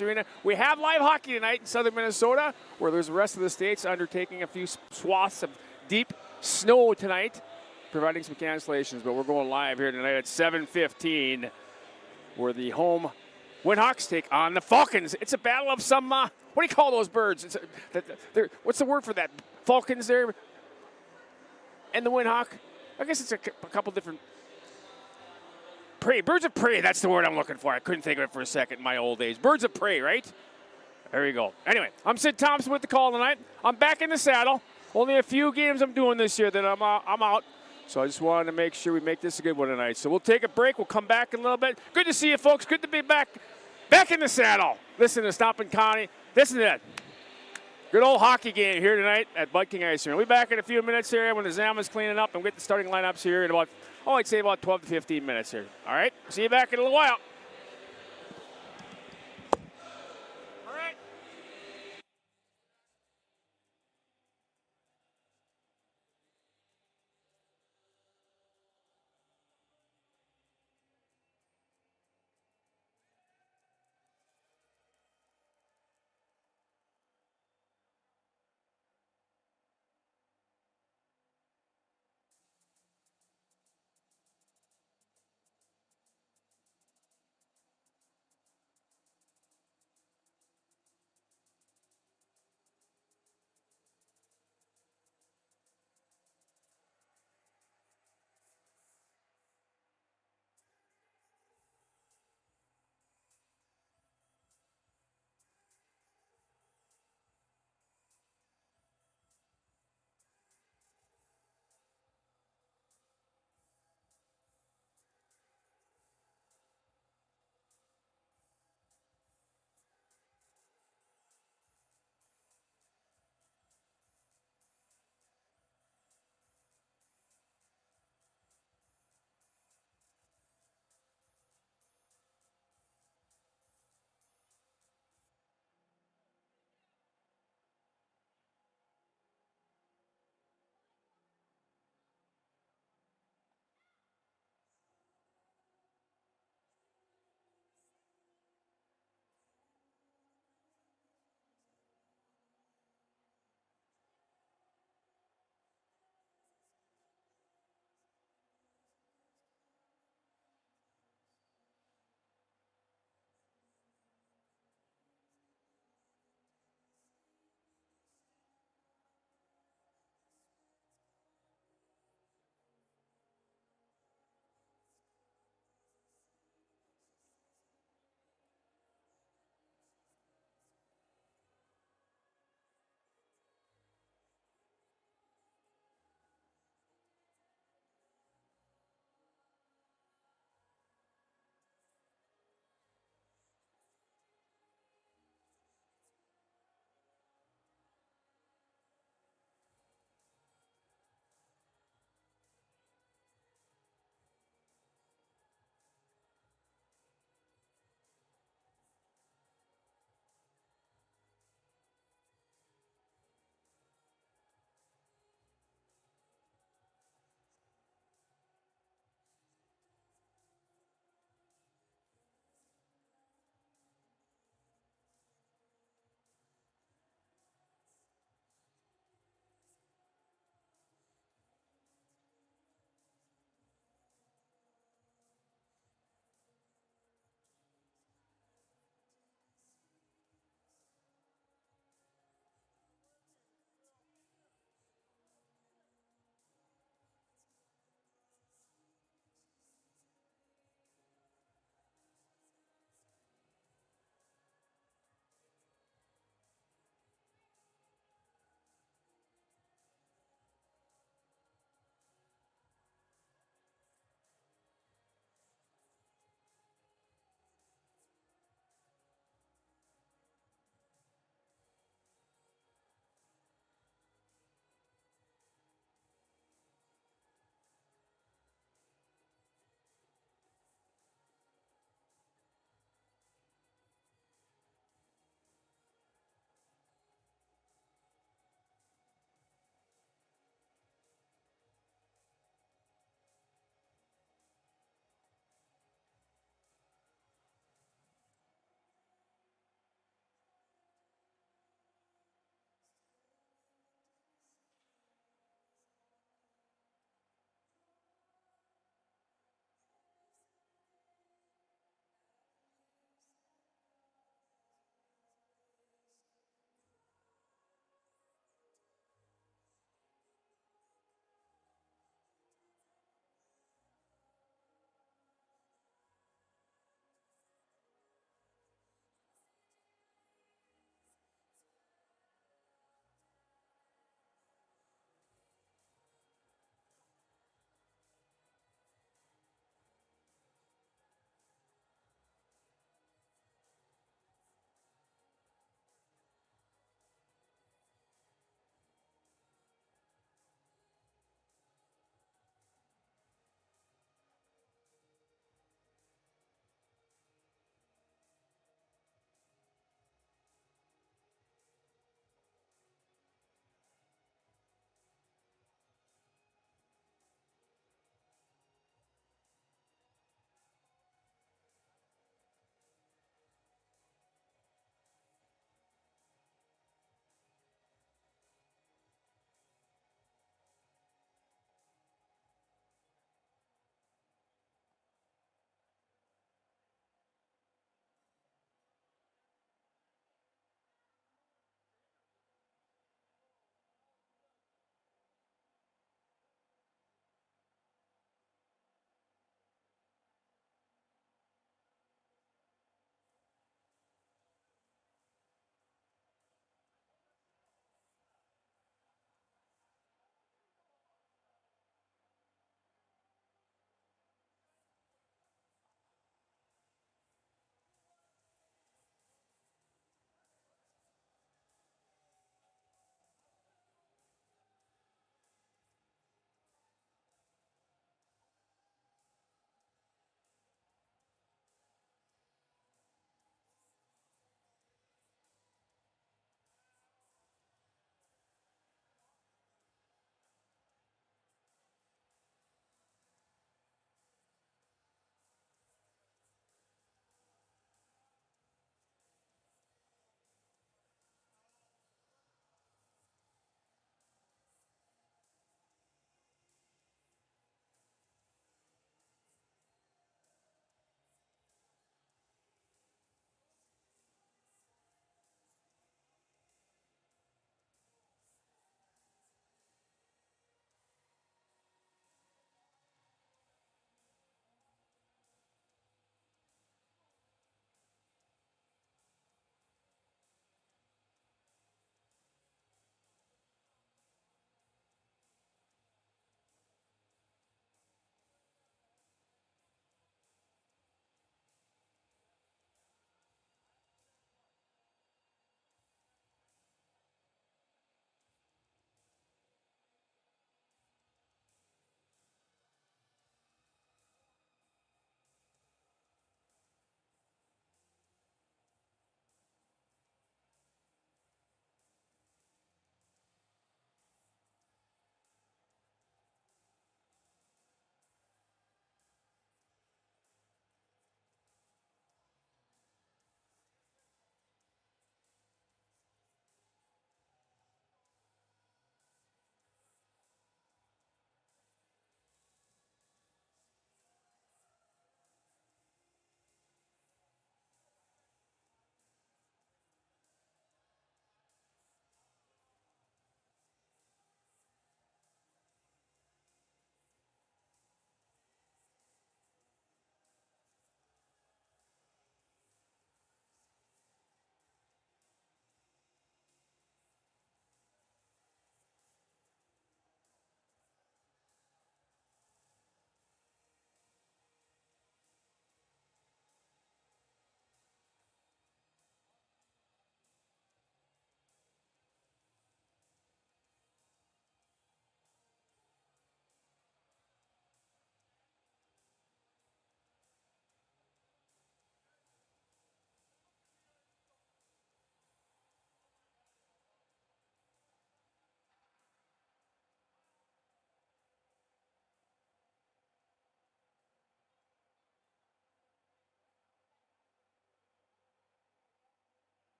Arena. We have live hockey tonight in southern Minnesota, where there's the rest of the states undertaking a few swaths of deep snow tonight, providing some cancellations. But we're going live here tonight at 7:15, where the home Winhawks take on the Falcons. It's a battle of some, what do you call those birds? What's the word for that? Falcons there and the Winhawk? I guess it's a couple different. Prey, birds of prey, that's the word I'm looking for. I couldn't think of it for a second in my old age. Birds of prey, right? There you go. Anyway, I'm Sid Thompson with the call tonight. I'm back in the saddle. Only a few games I'm doing this year that I'm out. So I just wanted to make sure we make this a good one tonight. So we'll take a break. We'll come back in a little bit. Good to see you, folks. Good to be back in the saddle. Listen to Stompin' Connie. Listen to that. Good old hockey game here tonight at Viking Ice Arena. We'll be back in a few minutes here when the Zama's cleaning up and we'll get the starting lineups here in about, I'd say about 12 to 15 minutes here. All right? See you back in a little while. All right.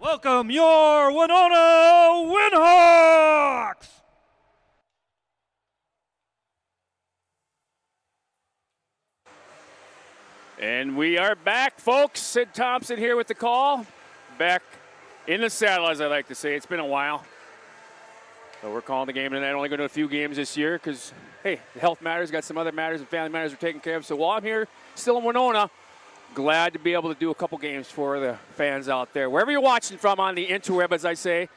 Welcome your Winona Winhawks! And we are back, folks. Sid Thompson here with the call. Back in the saddle, as I like to say. It's been a while. So we're calling the game tonight. Only going to a few games this year because, hey, the health matters. Got some other matters and family matters we're taking care of. So while I'm here, still in Winona, glad to be able to do a couple games for the fans out there. Wherever you're watching from on the interweb, as I say.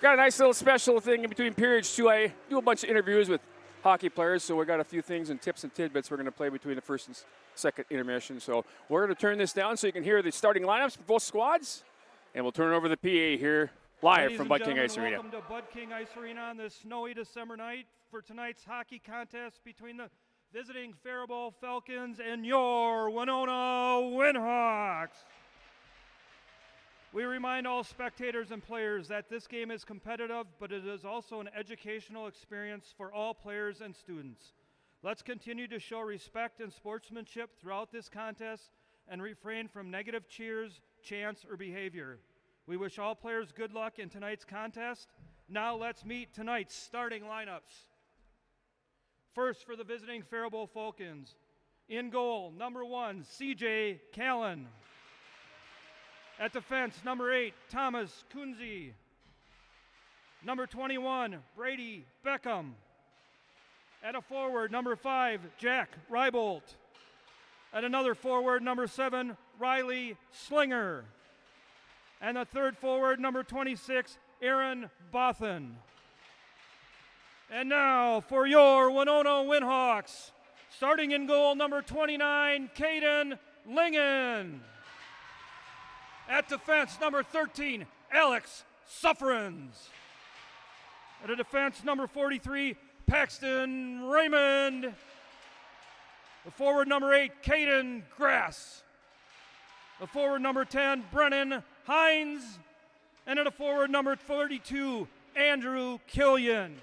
Got a nice little special thing in between periods, too. I do a bunch of interviews with hockey players, so we got a few things and tips and tidbits we're going to play between the first and second intermission. So we're going to turn this down so you can hear the starting lineups for both squads, and we'll turn it over to the PA here live from Bud King Ice Arena. Welcome to Bud King Ice Arena on this snowy December night for tonight's hockey contest between the visiting Faribault Falcons and your Winona Winhawks. We remind all spectators and players that this game is competitive, but it is also an educational experience for all players and students. Let's continue to show respect and sportsmanship throughout this contest and refrain from negative cheers, chants, or behavior. We wish all players good luck in tonight's contest. Now let's meet tonight's starting lineups. First for the visiting Faribault Falcons. In goal, number 1, CJ Callan. At defense, number 8, Thomas Kunze. Number 21, Brady Beckham. At a forward, number 5, Jack Faribault. At another forward, number 7, Riley Slinger. And the third forward, number 26, Aaron Bothan. And now for your Winona Winhawks, starting in goal, number 29, Caden Lingen. At defense, number 13, Alex Sufferins. At a defense, number 43, Paxton Raymond. The forward, number 8, Caden Grass. The forward, number 10, Brennan Hines. And at a forward, number 42, Andrew Killian.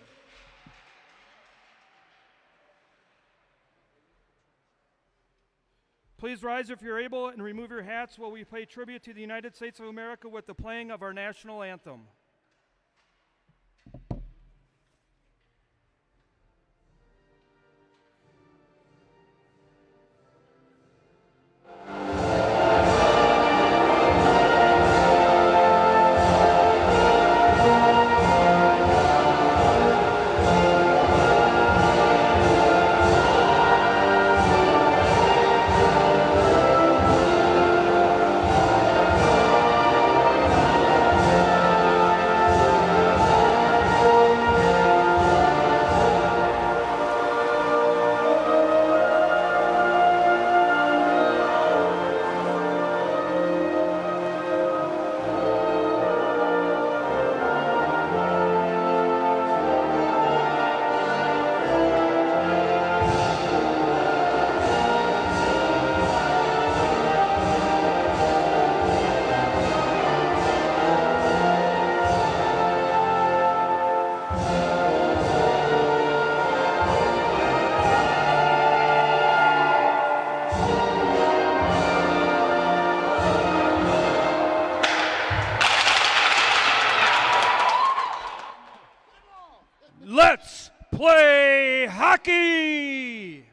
Please rise if you're able and remove your hats while we pay tribute to the United States of America with the playing of our national anthem. Let's play hockey!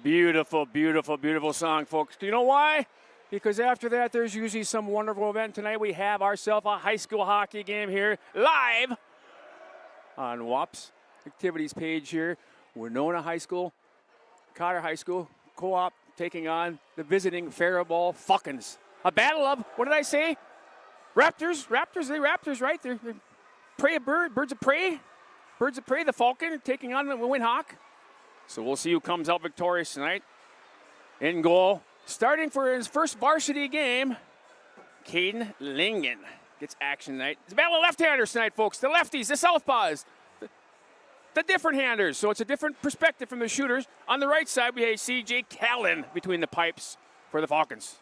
Beautiful, beautiful, beautiful song, folks. Do you know why? Because after that, there's usually some wonderful event. Tonight we have ourselves a high school hockey game here live on WAP's activities page here. Winona High School, Cotter High School, co-op taking on the visiting Faribault Falcons. A battle of, what did I say? Raptors, right? They're birds of prey. Birds of prey, the Falcon taking on the Winhawk. So we'll see who comes out victorious tonight. In goal, starting for his first varsity game, Caden Lingen gets action tonight. It's a battle of left-handers tonight, folks. The lefties, the southpaws, the different handers. So it's a different perspective from the shooters. On the right side, we have CJ Callan between the pipes for the Falcons.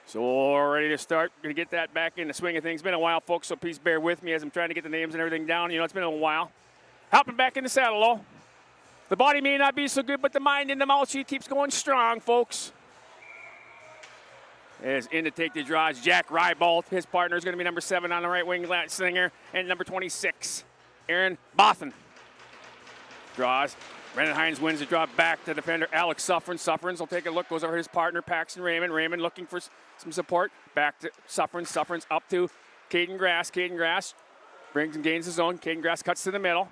So we're ready to start. Going to get that back in the swing of things. It's been a while, folks, so please bear with me as I'm trying to get the names and everything down. You know, it's been a while. Hopping back in the saddle, though. The body may not be so good, but the mind and the mouth sheet keeps going strong, folks. is in to take the draws. Jack Rybolt, his partner, is going to be number 7 on the right wing, Singer, and number 26, Aaron Bothan. Draws. Brendan Hines wins the draw back to defender Alex Suffrens. Suffrens will take a look, goes over his partner, Paxton Raymond. Raymond looking for some support. Back to Suffrens. Suffrens up to Caden Grass. Caden Grass brings and gains his own. Caden Grass cuts to the middle.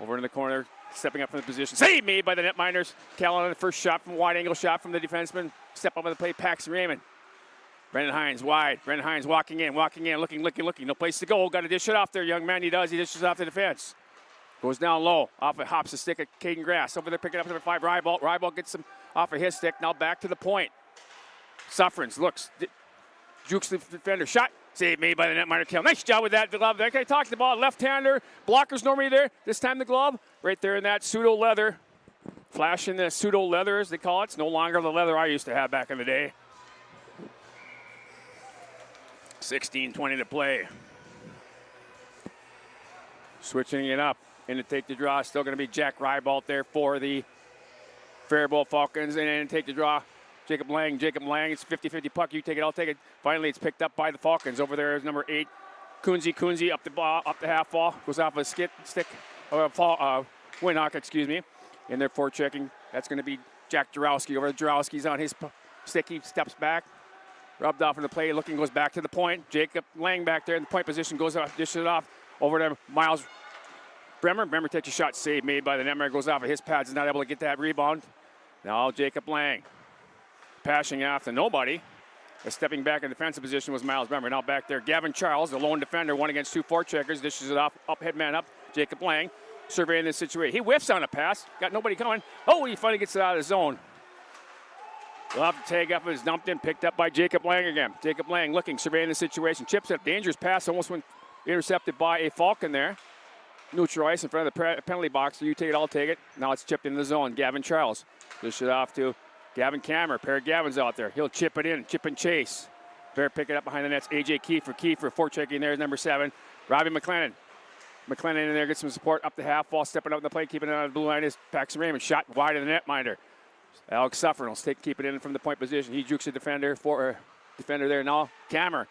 Over in the corner, stepping up from the position. Save made by the netminders. Callan on the first shot from wide angle shot from the defenseman. Step up on the play, Paxton Raymond. Brendan Hines wide. Brendan Hines walking in, looking. No place to go. Got to dish it off there, young man. He does. He dishes off the defense. Goes down low. Off it, hops the stick at Caden Grass. Over there picking up number 5, Rybolt. Rybolt gets some off of his stick. Now back to the point. Suffrens looks. Jukes the defender. Shot. Save made by the netminder Kell. Nice job with that glove. That guy talked about left-hander. Blocker's normally there. This time the glove. Right there in that pseudo leather. Flashing the pseudo leather, as they call it. It's no longer the leather I used to have back in the day. 16:20 to play. Switching it up. In to take the draw, still going to be Jack Rybolt there for the Faribault Falcons. And then take the draw, Jacob Lang. Jacob Lang, it's 50-50 puck. You take it, I'll take it. Finally, it's picked up by the Falcons. Over there is number 8, Kunze up the ball, up the half ball. Goes off a stick, Winhawk, excuse me. In there forechecking. That's going to be Jack Jarowski. Over to Jarowski's on his stick. He steps back. Rubbed off in the play. Looking, goes back to the point. Jacob Lang back there in the point position. Goes off, dishes it off. Over to Miles Bremer. Bremer takes a shot, save made by the netminder, goes off of his pads, is not able to get that rebound. Now Jacob Lang passing after nobody. Stepping back in defensive position was Miles Bremer. Now back there, Gavin Charles, the lone defender, 1 against 2 forecheckers, dishes it off, head man up. Jacob Lang surveying the situation. He whiffs on a pass, got nobody coming. Oh, he finally gets it out of the zone. We'll have to tag up, it's dumped in, picked up by Jacob Lang again. Jacob Lang looking, surveying the situation, chips it, dangerous pass, almost went intercepted by a Falcon there. Neutral ice in front of the penalty box. So you take it, I'll take it. Now it's chipped in the zone. Gavin Charles. Dish it off to Gavin Kammer. Pair of Gavins out there. He'll chip it in. Chip and chase. Bear pick it up behind the nets. AJ Kiefer. Kiefer forechecking there is number 7. Robbie McLennan. McLennan in there gets some support up the half wall. Stepping up in the play. Keeping it on the blue line is Paxton Raymond. Shot wide of the netminder. Alex Suffern will keep it in from the point position. He jukes the defender there now. Kammer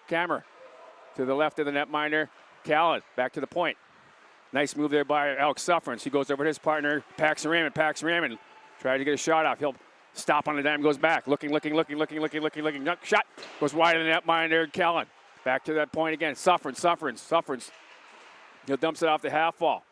to the left of the netminder. Callan back to the point. Nice move there by Alex Suffrens. He goes over to his partner, Paxton Raymond. Paxton Raymond tried to get a shot off. He'll stop on the dime, goes back. Looking. Shot goes wide of the netminder. Callan back to that point again. Suffrens. He'll dumps it off the half wall.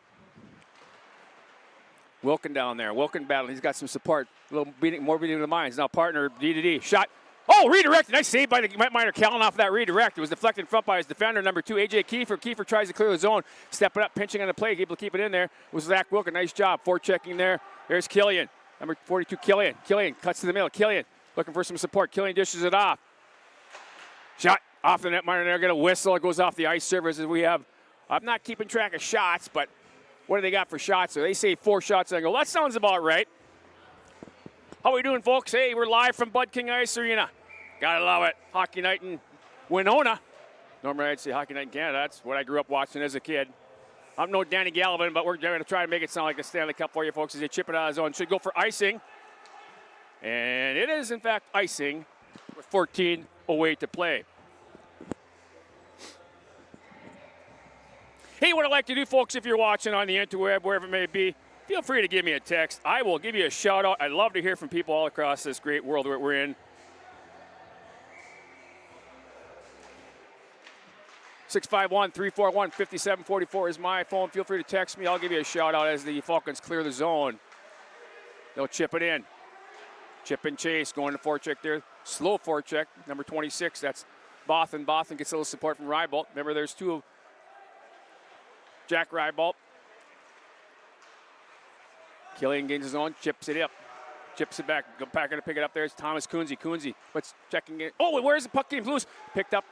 Wilkin down there. Wilkin battle. He's got some support. A little more beating of the minds. Now partner D. Shot. Oh, redirected. Nice save by the netminder Callan off that redirect. It was deflected in front by his defender, number 2, AJ Kiefer. Kiefer tries to clear the zone. Stepping up, pinching on the play. Able to keep it in there. It was Zach Wilkin. Nice job. Forechecking there. There's Killian. Number 42, Killian. Killian cuts to the middle. Killian looking for some support. Killian dishes it off. Shot off the netminder there. Get a whistle. It goes off the ice surface as we have. I'm not keeping track of shots, but what do they got for shots? So they say 4 shots. I go, that sounds about right. How we doing, folks? Hey, we're live from Bud King Ice Arena. Gotta love it. Hockey night in Winona. Normally I'd say hockey night in Canada. That's what I grew up watching as a kid. I'm no Danny Gallivan, but we're going to try to make it sound like a Stanley Cup for you folks as they chip it out of the zone. Should go for icing. And it is, in fact, icing with 14:08 to play. Hey, what I'd like to do, folks, if you're watching on the interweb, wherever it may be, feel free to give me a text. I will give you a shout-out. I'd love to hear from people all across this great world that we're in. 651-341-5744 is my phone. Feel free to text me. I'll give you a shout-out as the Falcons clear the zone. They'll chip it in. Chip and chase, going to forecheck there. Slow forecheck, number 26. That's Bothan. Bothan gets a little support from Rybolt. Remember, there's 2 of Jack Rybolt. Killian gains his own, chips it up. Chips it back. Go back and pick it up there. It's Thomas Kunze. Kunze, what's checking it? Oh, where's the puck? Game loose. Picked up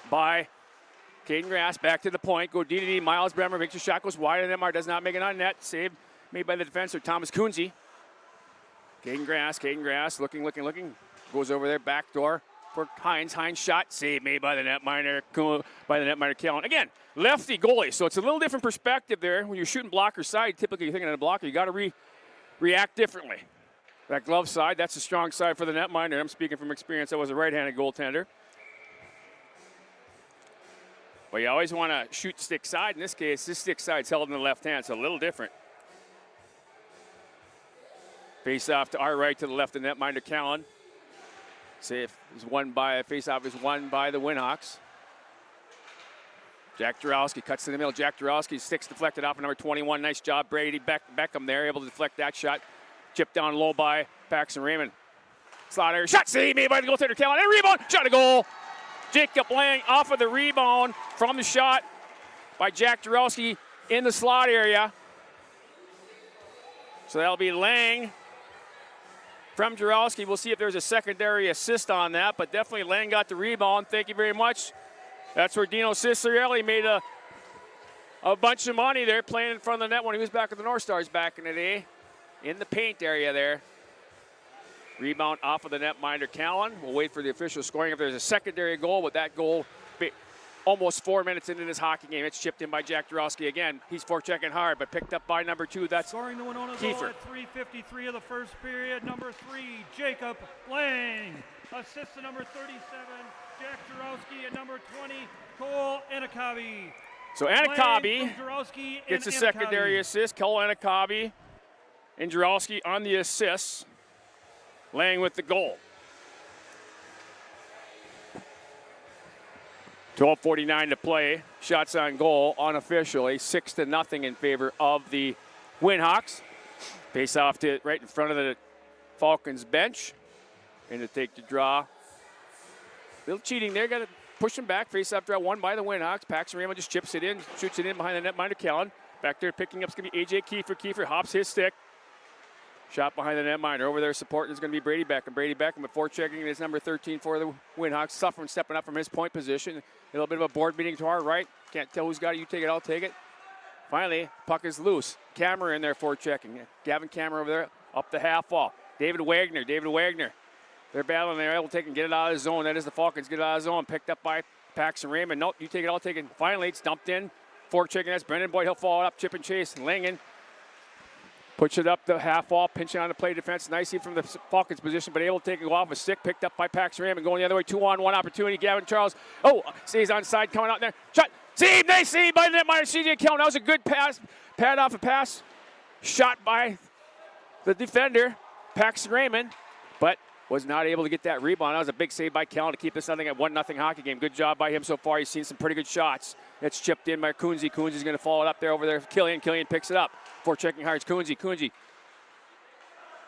by Caden Grass. Back to the point. Go D. Miles Bremer makes a shot. Goes wide and MR does not make it on net. Save made by the defenseman Thomas Kunze. Caden Grass. Looking. Goes over there. Back door for Hines. Hines shot. Save made by the netminder. Callan. Again, lefty goalie. So it's a little different perspective there. When you're shooting blocker side, typically you're thinking of a blocker. You got to react differently. That glove side, that's a strong side for the netminder. I'm speaking from experience. I was a right-handed goaltender. But you always want to shoot stick side. In this case, this stick side's held in the left hand, so a little different. Face off to our right, to the left of netminder Callan. Face off is won by the Winhawks. Jack Jarowski cuts to the middle. Jack Jarowski, sticks deflected off of number 21. Nice job, Brady Beckham there, able to deflect that shot. Chipped down low by Paxton Raymond. Slot area, shot save made by the goaltender Callan. And rebound, shot a goal. Jacob Lang off of the rebound from the shot by Jack Jarowski in the slot area. So that'll be Lang from Jarowski. We'll see if there's a secondary assist on that, but definitely Lang got the rebound. Thank you very much. That's where Dino Ciccarelli made a bunch of money there playing in front of the net when he was back with the North Stars back in the day. In the paint area there. Rebound off of the netminder Callan. We'll wait for the official scoring if there's a secondary goal, but that goal almost 4 minutes into this hockey game. It's chipped in by Jack Jarowski again. He's forechecking hard, but picked up by number 2. That's scoring the Winona Kiefer. goal at 3:53 of the first period. Number 3, Jacob Lang. Assist to number 37, Jack Jarowski, at number 20, Cole Anakabi. So Anakabi Jarowski gets a secondary assist. Cole Anakabi and Jarowski on the assists. Lang with the goal. 12:49 to play. Shots on goal unofficially. 6-0 in favor of the Winhawks. Face off to right in front of the Falcons bench. And to take the draw. Little cheating there. Got to push him back. Face off draw won by the Winhawks. Paxton Raymond just chips it in. Shoots it in behind the netminder Callan. Back there picking up is going to be A.J. Kiefer. Kiefer hops his stick. Shot behind the netminder. Over there supporting is going to be Brady Beckham. Brady Beckham before checking is number 13 for the Winhawks. Suffering, stepping up from his point position. A little bit of a board meeting to our right. Can't tell who's got it. You take it, I'll take it. Finally, puck is loose. Camera in there for checking. Gavin Camera over there up the half wall. David Wagner. They're battling. They're able to take and get it out of the zone. That is the Falcons. Get it out of the zone. Picked up by Paxton Raymond. Nope, you take it, I'll take it. Finally, it's dumped in. For checking. That's Brendan Boyd. He'll follow it up. Chip and chase. Langen. Puts it up the half wall, pinching on the play defense nicely from the Falcons position, but able to take it off a stick, picked up by Paxton Raymond, going the other way, 2-on-1 opportunity. Gavin Charles, stays on side, coming out there. Shot, save, nice save by the netminder, C.J. Kelly. That was a good pass, pad off a pass, shot by the defender, Paxton Raymond, but was not able to get that rebound. That was a big save by Kelly to keep this nothing at 1-0 hockey game. Good job by him so far. He's seen some pretty good shots. It's chipped in by Kunze. Kunze's going to follow it up there over there. Killian picks it up. For checking hard, Kunze.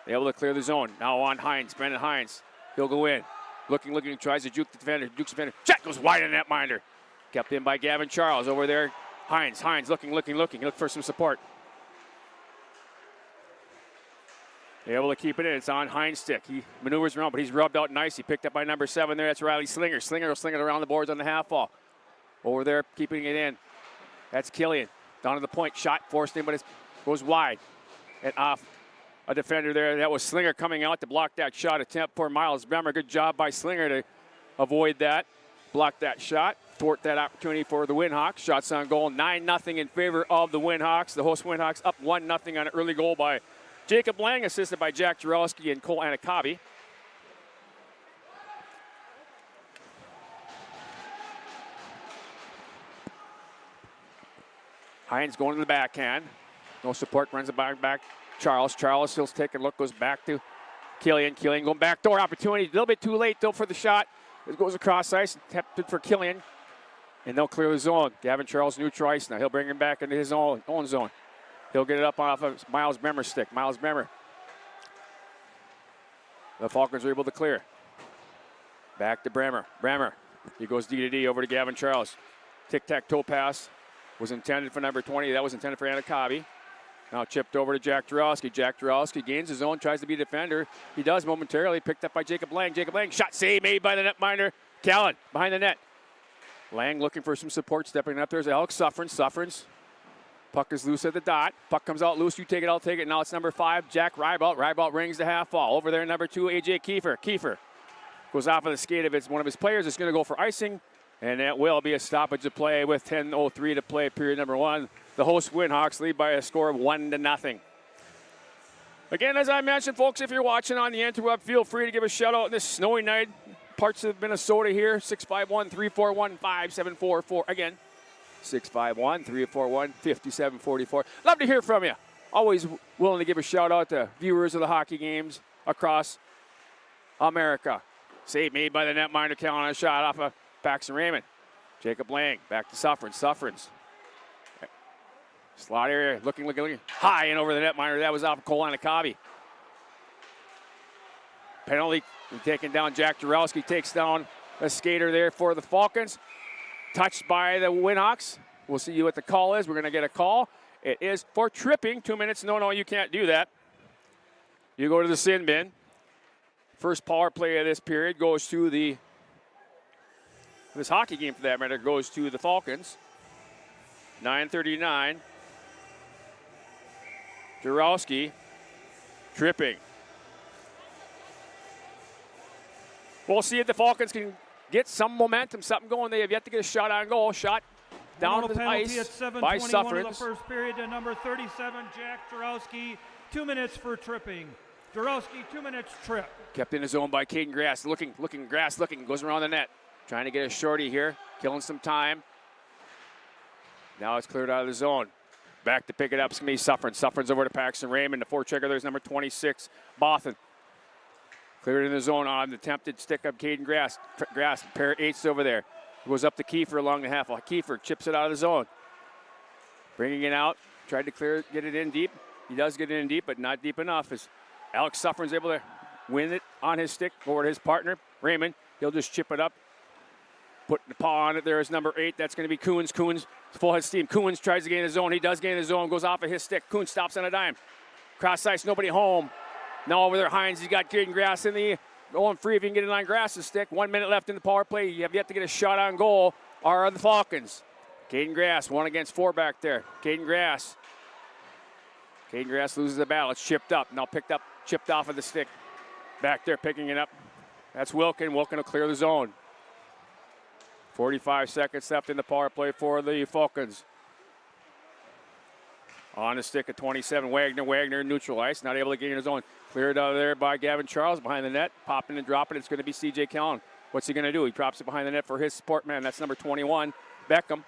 They able to clear the zone. Now on Hines, Brendan Hines. He'll go in. Looking, tries to juke the defender. Dukes the defender. Check goes wide in that minder. Kept in by Gavin Charles over there. Hines looking. Look for some support. They're able to keep it in. It's on Hines' stick. He maneuvers around, but he's rubbed out nice. He picked up by number 7 there. That's Riley Slinger. Slinger will sling it around the boards on the half wall. Over there, keeping it in. That's Killian. Down to the point. Shot forced in, but it goes wide. And off a defender there. That was Slinger coming out to block that shot attempt for Miles Bremer. Good job by Slinger to avoid that. Block that shot. Thwart that opportunity for the Winhawks. Shots on goal. 9-0 in favor of the Winhawks. The host Winhawks up 1-0 on an early goal by Jacob Lang, assisted by Jack Jarowski and Cole Anakabi. Hines going to the backhand. No support, runs it back. Charles, he'll take a look, goes back to Killian. Killian going back door opportunity. A little bit too late, though, for the shot. It goes across ice, tempted for Killian. And they'll clear the zone. Gavin Charles neutral ice now. He'll bring him back into his own zone. He'll get it up off of Miles Bremer's stick. Miles Bremer. The Falcons are able to clear. Back to Bremer. He goes D-to-D over to Gavin Charles. Tic-tac-toe pass was intended for number 20. That was intended for Anakabi. Now chipped over to Jack Jarowski. Jack Jarowski gains his own, tries to be a defender. He does momentarily. Picked up by Jacob Lang. Shot save made by the netminder. Callan behind the net. Lang looking for some support, stepping up. There's Alex Sufferins. Puck is loose at the dot. Puck comes out loose. You take it, I'll take it. Now it's number 5, Jack Faribault. Faribault rings the half wall. Over there, number 2, A.J. Kiefer. Kiefer goes off of the skate of one of his players. It's going to go for icing, and that will be a stoppage of play with 10:03 to play, period number 1. The host Winhawks lead by a score of 1-0. Again, as I mentioned, folks, if you're watching on the interweb, feel free to give a shout out on this snowy night. Parts of Minnesota here, 651-341-5744. Again, 651-341-5744. Love to hear from you. Always willing to give a shout out to viewers of the hockey games across America. Save made by the netminder, Callan, a shot off of Paxton Raymond. Jacob Lang back to Suffrens. Slot area, looking high and over the netminder. That was off of Kolanakabi. Penalty taken down. Jack Jarowski takes down a skater there for the Falcons. Touched by the Winhawks. We'll see what the call is. We're going to get a call. It is for tripping. 2 minutes. No, you can't do that. You go to the sin bin. First power play of this period goes to this hockey game for that matter, goes to the Falcons. 9:39. Jarowski tripping. We'll see if the Falcons can get some momentum, something going. They have yet to get a shot on goal. Shot down the ice by Suffrens. Of the first period to number 37, Jack Jarowski. 2 minutes for tripping. Jarowski, 2 minutes trip. Kept in his zone by Caden Grass. Looking, goes around the net. Trying to get a shorty here, killing some time. Now it's cleared out of the zone. Back to pick it up, it's going to be Suffrens. Suffrens over to Paxton Raymond. The forechecker there's number 26, Bothan. Cleared in the zone on the attempted stick up Caden Grass. Grass, pair of eights over there. Goes up to Kiefer along the half. Kiefer chips it out of the zone. Bringing it out. Tried to get it in deep. He does get it in deep, but not deep enough. As Alex Suffrens able to win it on his stick over to his partner, Raymond. He'll just chip it up. Putting the paw on it there is number 8. That's going to be Coons. Coons, full head steam. Coons tries to gain the zone. He does gain the zone. Goes off of his stick. Coons stops on a dime. Cross ice, nobody home. Now over there, Hines. He's got Caden Grass in the going free if he can get it on Grass's stick. 1 minute left in the power play. You have yet to get a shot on goal. Are the Falcons. Caden Grass, 1 against 4 back there. Caden Grass loses the battle. It's chipped up. Now chipped off of the stick. Back there, picking it up. That's Wilkin. Wilkin will clear the zone. 45 seconds left in the power play for the Falcons. On the stick at 27, Wagner neutral ice, not able to gain his own. Cleared out of there by Gavin Charles behind the net. Popping and dropping, it's going to be C.J. Callan. What's he going to do? He drops it behind the net for his support man. That's number 21, Beckham.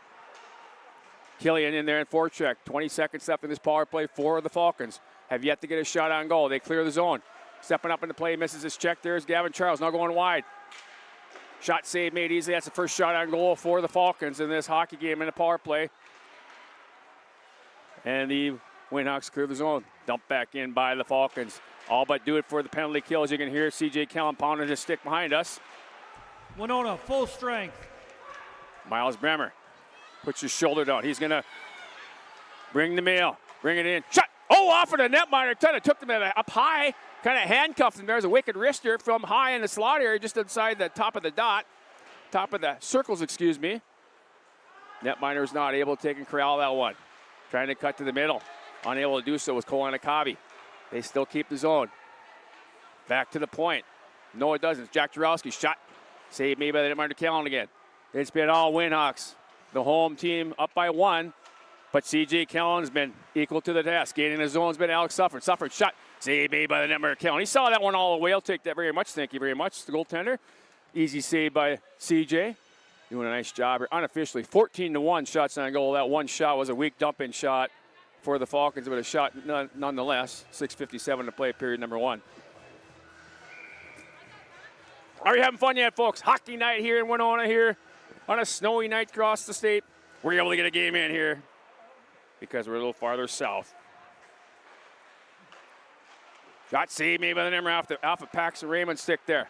Killian in there in forecheck. 20 seconds left in this power play for the Falcons. Have yet to get a shot on goal. They clear the zone. Stepping up in the play, misses his check. There's Gavin Charles, now going wide. Shot save made easily. That's the first shot on goal for the Falcons in this hockey game in the power play. And the Winhawks clear the zone. Dumped back in by the Falcons. All but do it for the penalty kill. As you can hear, C.J. Callan pounding his stick behind us. Winona, full strength. Miles Bremer puts his shoulder down. He's going to bring the mail. Bring it in. Shot! Oh, off of the netminder. Kind of took them up high. Kind of handcuffed him. There's a wicked wrister from high in the slot area, just inside the top of the dot. Top of the circles, excuse me. Netminder is not able to take and corral that one. Trying to cut to the middle. Unable to do so was Kolanakabi. They still keep the zone. Back to the point. No, it doesn't. Jack Jarowski shot. Saved made by the netminder Callan again. It's been all Winhawks. The home team up by 1. But C.J. Callan's been equal to the task. Gaining the zone has been Alex Suffrens. Suffrens shot. Save made by the netminder Callan. He saw that one all the way. I'll take that very much. Thank you very much, the goaltender. Easy save by C.J. Doing a nice job here. Unofficially, 14-1 shots on goal. That one shot was a weak dump-in shot for the Falcons, but a shot nonetheless. 6:57 to play, period number 1. Are you having fun yet, folks? Hockey night here in Winona here on a snowy night across the state. We're able to get a game in here because we're a little farther south. Shot saved made by the number off of Paxton Raymond's stick there.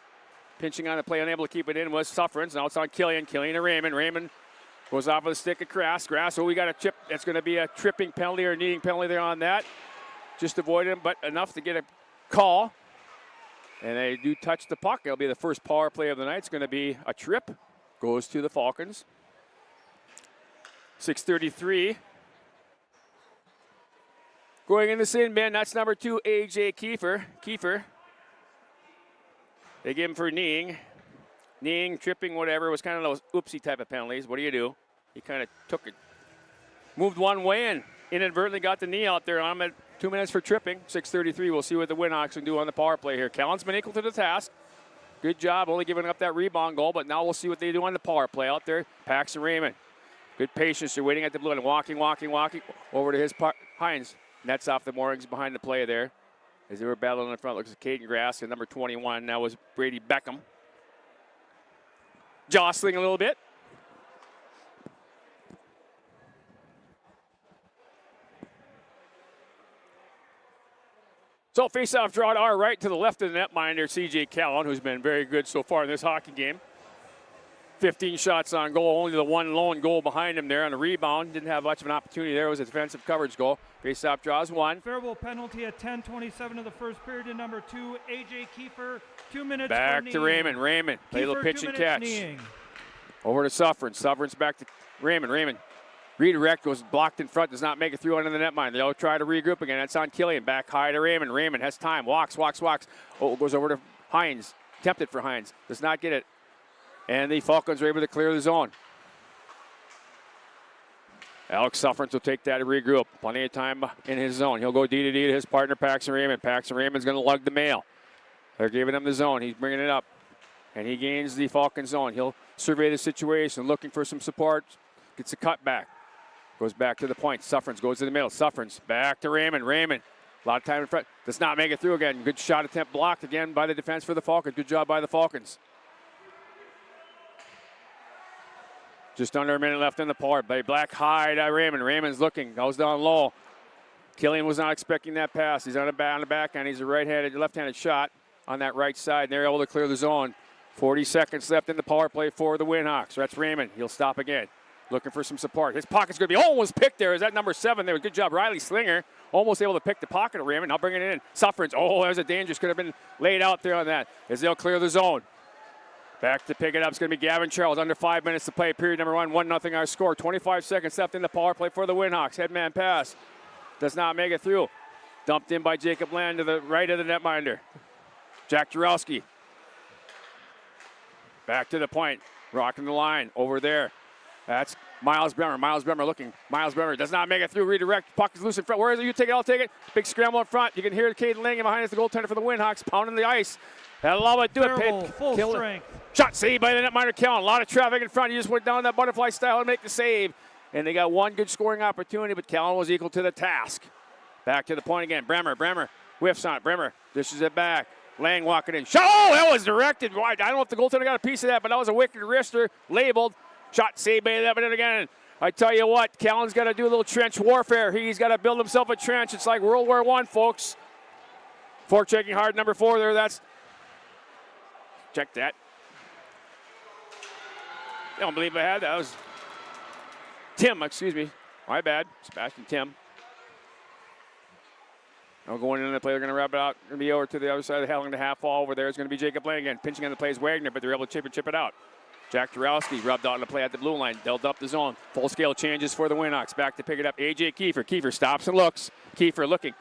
Pinching on the play, unable to keep it in was Suffrens. Now it's on Killian. Killian to Raymond. Raymond goes off of the stick of Grass. Grass, we got a chip. That's going to be a tripping penalty or kneeing penalty there on that. Just avoid him, but enough to get a call. And they do touch the puck. It'll be the first power play of the night. It's going to be a trip. Goes to the Falcons. 6:33. Going in the sin bin, that's number 2, A.J. Kiefer. They give him for kneeing, tripping, whatever. It was kind of those oopsie type of penalties. What do? He kind of took it, moved one way and inadvertently got the knee out there on him. 2 minutes for tripping. 6:33. We'll see what the Winhawks can do on the power play here. Callan's been equal to the task. Good job, only giving up that rebound goal, but now we'll see what they do on the power play out there. Paxton Raymond. Good patience. They're waiting at the blue and walking over to his Hines. Nets off the moorings behind the play there. As they were battling in front, looks like Caden Grass and number 21. That was Brady Beckham. Jostling a little bit. So face-off draw to our right, to the left of the netminder, C.J. Callan, who's been very good so far in this hockey game. 15 shots on goal, only the one lone goal behind him there on the rebound. Didn't have much of an opportunity there. It was a defensive coverage goal. Face-off draws one. Faribault penalty at 10:27 of the first period to number 2, A.J. Kiefer. 2 minutes back to Raymond. Raymond, play a little pitch and catch. Over to Suffrance. Suffrance back to Raymond. Raymond. Redirect goes blocked in front, does not make it through under the netminder. They'll try to regroup again. That's on Killian. Back high to Raymond. Raymond has time. Walks. Oh, goes over to Hines. Tempted for Hines. Does not get it. And the Falcons are able to clear the zone. Alex Suffrance will take that to regroup. Plenty of time in his zone. He'll go D to his partner, Paxton Raymond. Paxton Raymond's going to lug the mail. They're giving him the zone. He's bringing it up. And he gains the Falcons zone. He'll survey the situation, looking for some support. Gets a cut back. Goes back to the point. Suffrance goes to the middle. Suffrance back to Raymond. Raymond, a lot of time in front. Does not make it through again. Good shot attempt blocked again by the defense for the Falcons. Good job by the Falcons. Just under a minute left in the power play. Black high to Raymond. Raymond's looking. Goes down low. Killian was not expecting that pass. He's on the back end. He's a left-handed shot on that right side. And they're able to clear the zone. 40 seconds left in the power play for the Winhawks. That's Raymond. He'll stop again. Looking for some support. His pocket's going to be almost picked there. Is that number 7 there? Good job, Riley Slinger. Almost able to pick the pocket of Raymond. Now bringing it in. Suffrance. Oh, that was a dangerous. Could have been laid out there on that as they'll clear the zone. Back to pick it up. It's going to be Gavin Charles. Under 5 minutes to play. Period number 1. 1-0 our score. 25 seconds left in the power play for the Winhawks. Headman pass. Does not make it through. Dumped in by Jacob Land to the right of the netminder. Jack Jarowski. Back to the point. Rocking the line over there. That's Miles Bremer. Miles Bremer looking. Miles Bremer does not make it through. Redirect. Puck is loose in front. Where is it? You take it. I'll take it. Big scramble in front. You can hear Caden Lang behind us, the goaltender for the Winhawks, pounding the ice. I love it. Do it. Full strength. Shot saved by the netminder Callan. A lot of traffic in front. He just went down that butterfly style and make the save. And they got one good scoring opportunity, but Callan was equal to the task. Back to the point again. Bremer whiffs on it. Bremer dishes it back. Lang walking in. Shot. Oh, that was directed wide. I don't know if the goaltender got a piece of that, but that was a wicked wrister labeled. Shot saved by that, but then again, I tell you what, Callan's got to do a little trench warfare. He's got to build himself a trench. It's like World War I, folks. Forechecking hard, number 4 there. That's. Check that. I don't believe I had that. That was Tim, excuse me. My bad. Sebastian Tim. Now going into the play, they're going to wrap it out. Going to be over to the other side of the Helling, the half wall over there. It's going to be Jacob Lang again. Pinching on the play is Wagner, but they're able to chip it out. Jack Jarowski rubbed out on the play at the blue line. They'll dump the zone. Full-scale changes for the Winhawks. Back to pick it up. A.J. Kiefer. Kiefer stops and looks. Kiefer looking.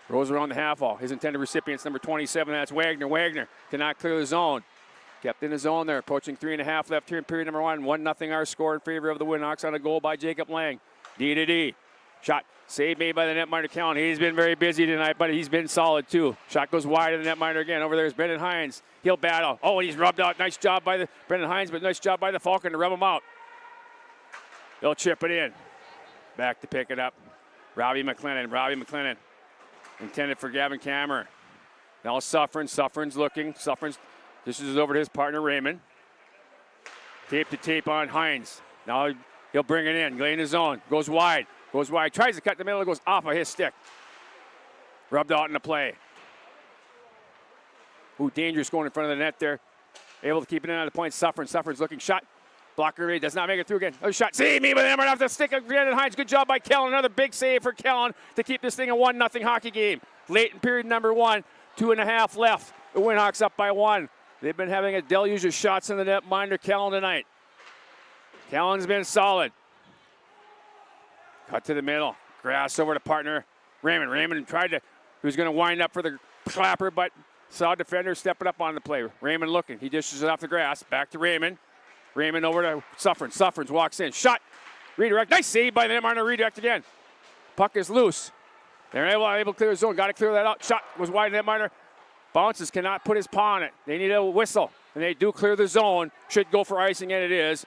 Rolls around the half wall. His intended recipient's number 27. That's Wagner. Wagner cannot clear the zone. Kept in the zone there. Approaching 3.5 left here in period number 1. 1-0 our score in favor of the Winhawks on a goal by Jacob Lang. D to D. Shot save made by the netminder Callan. He's been very busy tonight, but he's been solid too. Shot goes wide of the netminder again. Over there is Brendan Hines. He'll battle. Oh, and he's rubbed out. Nice job by the Brendan Hines, but nice job by the Falcon to rub him out. They'll chip it in. Back to pick it up. Robbie McLennan. Intended for Gavin Kammerer. Now Suffrance looking. Suffrance dishes over to his partner Raymond. Tape to tape on Hines. Now he'll bring it in. Lane his zone. Goes wide. Tries to cut the middle. It goes off of his stick. Rubbed out in the play. Ooh, dangerous going in front of the net there. Able to keep it in on the point. Suffrance looking. Shot. Blocker does not make it through again. Another shot. Save me, but right off the stick of Brandon Hines. Good job by Callan. Another big save for Callan to keep this thing a 1-0 hockey game. Late in period number 1. 2.5 left. The Winhawks up by 1. They've been having a deluge of shots in the net. Minder Callan tonight. Callan's been solid. Cut to the middle. Grass over to partner Raymond. Raymond he was going to wind up for the clapper, but saw defender stepping up on the play. Raymond looking. He dishes it off the grass. Back to Raymond. Raymond over to Suffrance. Suffrance walks in. Shot. Redirect. Nice save by the netminder. Redirect again. Puck is loose. They're able to clear the zone. Got to clear that out. Shot was wide in that minor. Bounces, cannot put his paw on it. They need a whistle, and they do clear the zone. Should go for icing, and it is.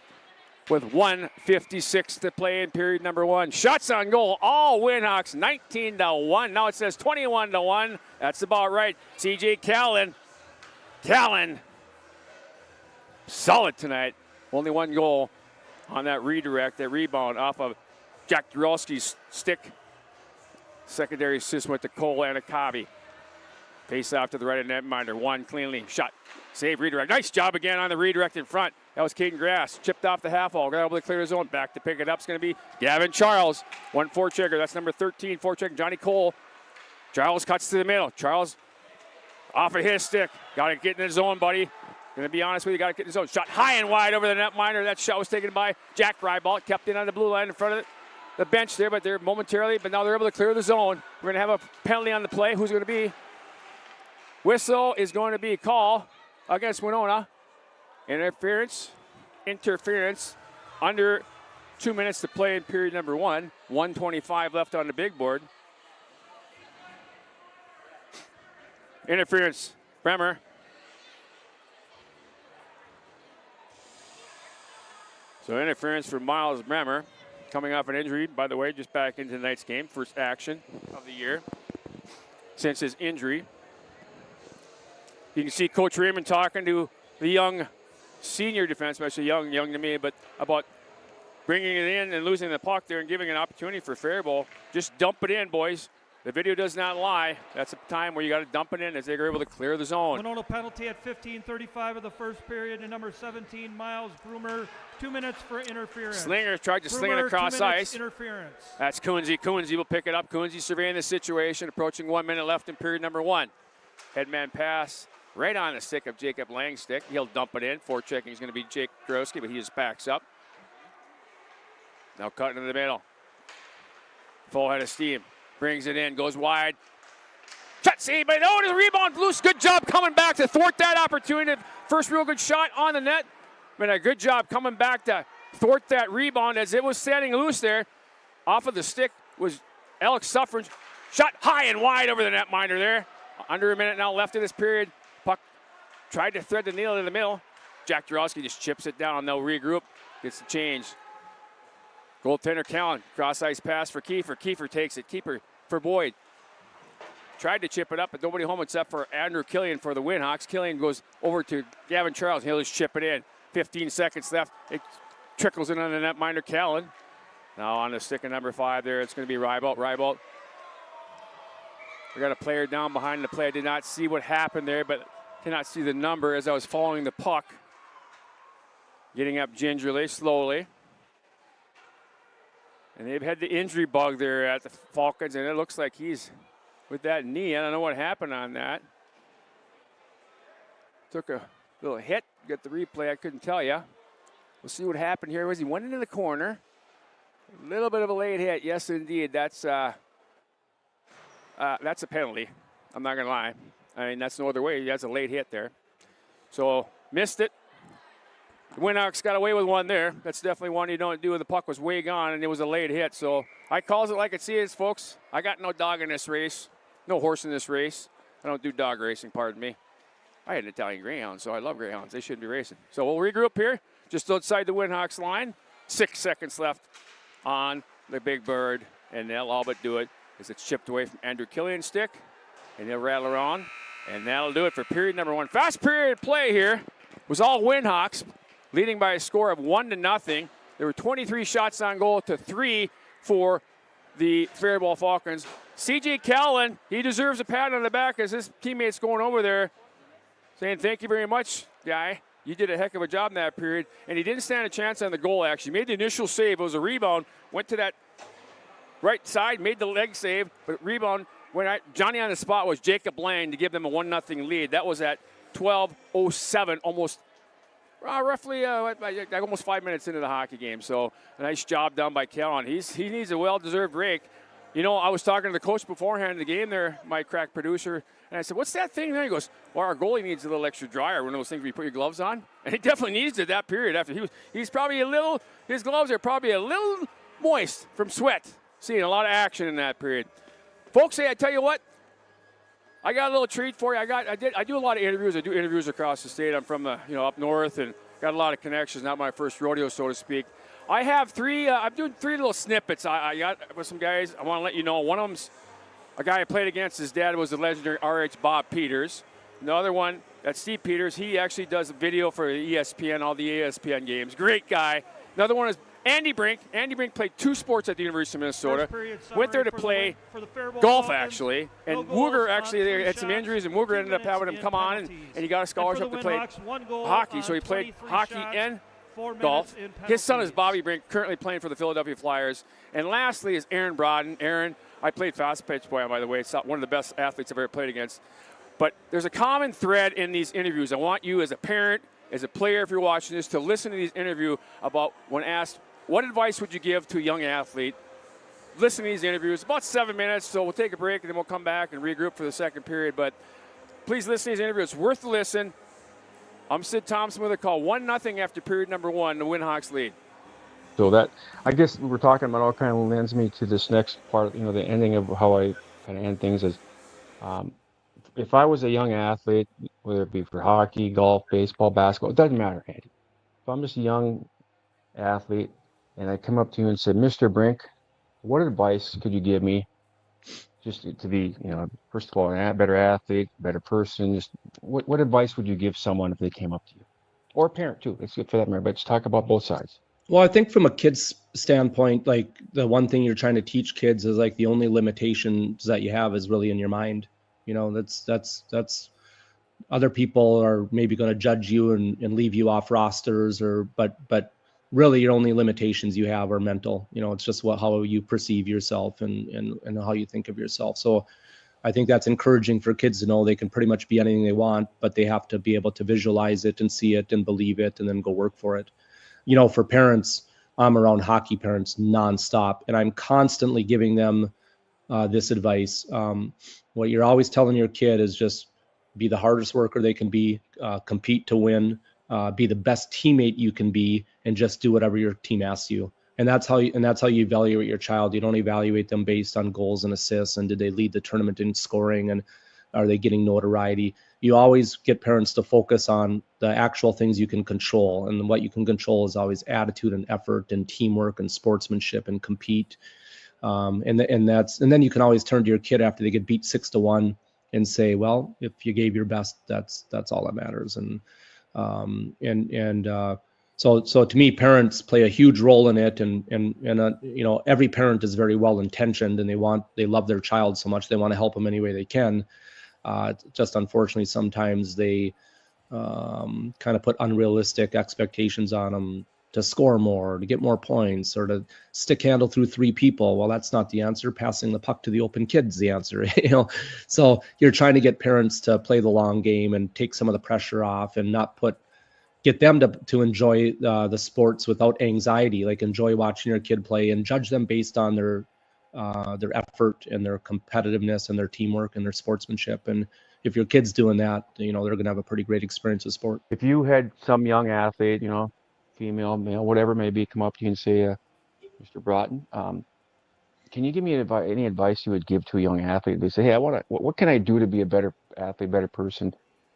With 1:56 to play in period number 1. Shots on goal, all Winhawks, 19-1. Now it says 21-1. That's about right. CJ Callan, solid tonight. Only one goal on that redirect, that rebound off of Jack Duralski's stick. Secondary assist went to Cole Anakabi. Face off to the right of netminder. One cleanly shot. Save redirect. Nice job again on the redirect in front. That was Caden Grass. Chipped off the half wall. Got able to clear his zone. Back to pick it up is going to be Gavin Charles. One forechecker. That's number 13. Forechecker Johnny Cole. Charles cuts to the middle. Charles off of his stick. Got to get in his zone, buddy. Going to be honest with you. Got to get in his zone. Shot high and wide over the netminder. That shot was taken by Jack Faribault. Kept in on the blue line in front of the bench there, but they're momentarily. But now they're able to clear the zone. We're going to have a penalty on the play. Who's going to be? Whistle is going to be a call against Winona. Interference. Under 2 minutes to play in period number 1. 1:25 left on the big board. Interference. Bremer. So interference for Miles Bremer. Coming off an injury, by the way, just back into tonight's game. First action of the year since his injury. You can see Coach Raymond talking to the young senior defenseman, especially young to me, but about bringing it in and losing the puck there and giving an opportunity for Faribault. Just dump it in, boys. The video does not lie. That's a time where you got to dump it in as they're able to clear the zone. Winona penalty at 15:35 of the first period, and number 17, Miles Broomer, 2 minutes for interference. Slinger tried to sling it across ice. Interference. That's Kunze. Kunze will pick it up. Kunze surveying the situation, approaching 1 minute left in period number 1. Headman pass right on the stick of Jacob Lang's stick. He'll dump it in. Forechecking is going to be Jake Grosky, but he just backs up. Now cutting to the middle. Full head of steam. Brings it in, goes wide. Shot save, but no, the rebound loose. Good job coming back to thwart that opportunity. First real good shot on the net. But a good job coming back to thwart that rebound as it was standing loose there. Off of the stick was Alex Suffrage. Shot high and wide over the netminder there. Under a minute now left in this period. Puck tried to thread the needle in the middle. Jack Jarowski just chips it down. They'll regroup. Gets the change. Goaltender Callan. Cross-ice pass for Kiefer. Kiefer takes it. Keeper for Boyd. Tried to chip it up, but nobody home except for Andrew Killian for the Winhawks. Killian goes over to Gavin Charles. He'll just chip it in. 15 seconds left. It trickles in on the netminder Callan. Now on the stick of number 5 there, it's going to be Faribault. Faribault. We got a player down behind the play. I did not see what happened there, but cannot see the number as I was following the puck. Getting up gingerly, slowly. And they've had the injury bug there at the Falcons, and it looks like he's with that knee. I don't know what happened on that. Took a little hit. Get the replay. I couldn't tell you. We'll see what happened here. He went into the corner. A little bit of a late hit. Yes, indeed. That's a penalty. I'm not going to lie. I mean, that's no other way. That's a late hit there. So, missed it. The Winhawks got away with one there. That's definitely one you don't do when the puck was way gone and it was a late hit. So, I calls it like I see it, folks. I got no dog in this race. No horse in this race. I don't do dog racing, pardon me. I had an Italian greyhound, so I love greyhounds. They shouldn't be racing. So, we'll regroup here just outside the Winhawks line. 6 seconds left on the Big Bird, and they'll all but do it as it's chipped away from Andrew Killian's stick, and they'll rattle around, and that'll do it for period number 1. Fast period play here was all Winhawks, leading by a score of 1-0. There were 23 shots on goal to 3 for the Faribault Falcons. CJ Callan, he deserves a pat on the back as his teammates going over there saying thank you very much, guy. You did a heck of a job in that period. And he didn't stand a chance on the goal, actually. Made the initial save. It was a rebound. Went to that right side, made the leg save. But rebound, Johnny on the spot was Jacob Lang to give them a 1-0 lead. That was at 12:07, almost roughly almost 5 minutes into the hockey game. So a nice job done by Callan. He needs a well-deserved break. You know, I was talking to the coach beforehand in the game there, my crack producer, and I said, what's that thing there? He goes, well, our goalie needs a little extra dryer, one of those things where you put your gloves on. And he definitely needs it that period after he's probably his gloves are probably a little moist from sweat. Seeing a lot of action in that period. Folks, hey, I tell you what, I got a little treat for you. I do a lot of interviews. I do interviews across the state. I'm from up north and got a lot of connections. Not my first rodeo, so to speak. I have three. I'm doing three little snippets. I got with some guys. I want to let you know. One of them's a guy I played against. His dad was the legendary RH Bob Peters. And the other one, that's Steve Peters. He actually does video for ESPN, all the ESPN games. Great guy. Another one is Andy Brink. Andy Brink played 2 sports at the University of Minnesota. Went there to play golf, actually. And Wooger actually had some injuries, and Wooger ended up having him come on, and he got a scholarship to play hockey. So he played hockey and golf. His son is Bobby Brink, currently playing for the Philadelphia Flyers. And lastly is Aaron Broaden. Aaron, I played fast pitch boy, by the way. It's one of the best athletes I've ever played against. But there's a common thread in these interviews. I want you as a parent, as a player, if you're watching this, to listen to these interviews about when asked, what advice would you give to a young athlete? Listen to these interviews. About 7 minutes, so we'll take a break, and then we'll come back and regroup for the second period. But please listen to these interviews. It's worth the listen. I'm Sid Thompson with a call. 1-0 after period number 1. The Winhawks lead. So that, I guess we're talking about all kind of lends me to this next part, the ending of how I kind of end things is, if I was a young athlete, whether it be for hockey, golf, baseball, basketball, it doesn't matter, Andy. If I'm just a young athlete and I come up to you and say, Mr. Brink, what advice could you give me just to be, first of all, a better athlete, better person? Just what advice would you give someone if they came up to you? Or a parent too, it's good for that matter, but just talk about both sides. Well, I think from a kid's standpoint, like the one thing you're trying to teach kids is like the only limitations that you have is really in your mind. That's other people are maybe going to judge you and leave you off rosters but really your only limitations you have are mental. It's just how you perceive yourself and how you think of yourself. So I think that's encouraging for kids to know they can pretty much be anything they want, but they have to be able to visualize it and see it and believe it and then go work for it. For parents, I'm around hockey parents nonstop, and I'm constantly giving them this advice. What you're always telling your kid is just be the hardest worker they can be, compete to win, be the best teammate you can be, and just do whatever your team asks you. And that's how you evaluate your child. You don't evaluate them based on goals and assists and did they lead the tournament in scoring and are they getting notoriety. You always get parents to focus on the actual things you can control, and what you can control is always attitude and effort and teamwork and sportsmanship and compete. And then you can always turn to your kid after they get beat 6-1 and say, well, if you gave your best, that's all that matters. So to me, parents play a huge role in it, and every parent is very well intentioned and they love their child so much they want to help them any way they can. Just unfortunately, sometimes they kind of put unrealistic expectations on them to score more, to get more points, or to stick handle through 3 people. Well, that's not the answer. Passing the puck to the open kid's the answer. So you're trying to get parents to play the long game and take some of the pressure off and get them to enjoy the sports without anxiety, like enjoy watching your kid play and judge them based on their effort and their competitiveness and their teamwork and their sportsmanship. And if your kid's doing that, they're going to have a pretty great experience with sport. If you had some young athlete, female, male, whatever it may be, come up to you and say, Mr. Broughton, can you give me any advice you would give to a young athlete? They say, hey, what can I do to be a better athlete, better person?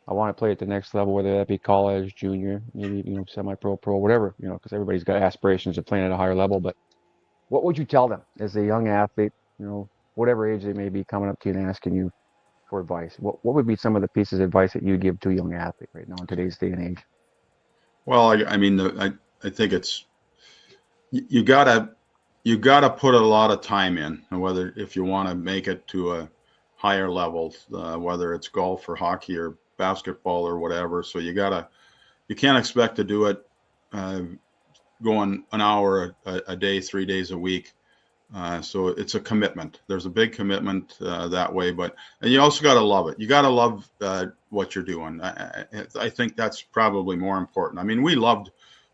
I want to play at the next level, whether that be college, junior, maybe, semi-pro, pro, whatever, because everybody's got aspirations of playing at a higher level. But what would you tell them as a young athlete, whatever age they may be coming up to you and asking you for advice? What would be some of the pieces of advice that you give to a young athlete right now in today's day and age? Well, I think it's you gotta put a lot of time in, whether if you want to make it to a higher level, whether it's golf or hockey or basketball or whatever. So you can't expect to do it going an hour a day, 3 days a week. So it's a commitment. There's a big commitment that way, and you also got to love it. You got to love what you're doing. I think that's probably more important. I mean, we loved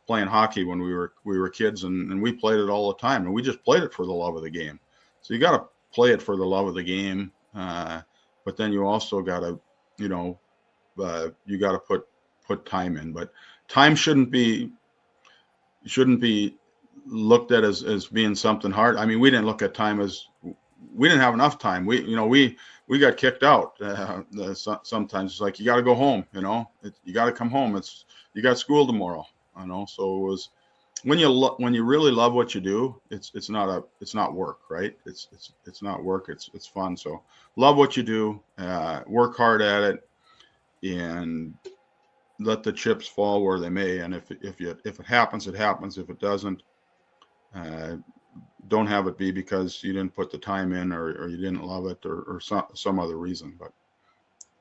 playing hockey when we were kids, and we played it all the time, and we just played it for the love of the game. So you got to play it for the love of the game, but then you also got to, you got to put time in. But time shouldn't be looked at as being something hard. I mean, we didn't look at time as we didn't have enough time. We got kicked out. Sometimes it's like, you got to go home. You got to come home. You got school tomorrow. So it was, when you really love what you do, it's not work, right? It's not work. It's fun. So love what you do. Work hard at it, and let the chips fall where they may. And if it happens, it happens. If it doesn't, don't have it be because you didn't put the time in, or you didn't love it, or some other reason. But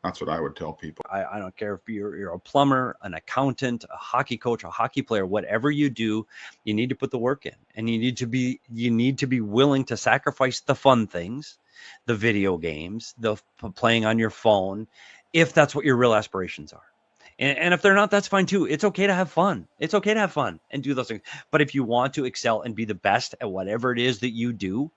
that's what I would tell people. I don't care if you're a plumber, an accountant, a hockey coach, a hockey player, whatever you do, you need to put the work in, and you need to be willing to sacrifice the fun things, the video games, the playing on your phone, if that's what your real aspirations are. And if they're not, that's fine too. It's okay to have fun. It's okay to have fun and do those things. But if you want to excel and be the best at whatever it is that you do,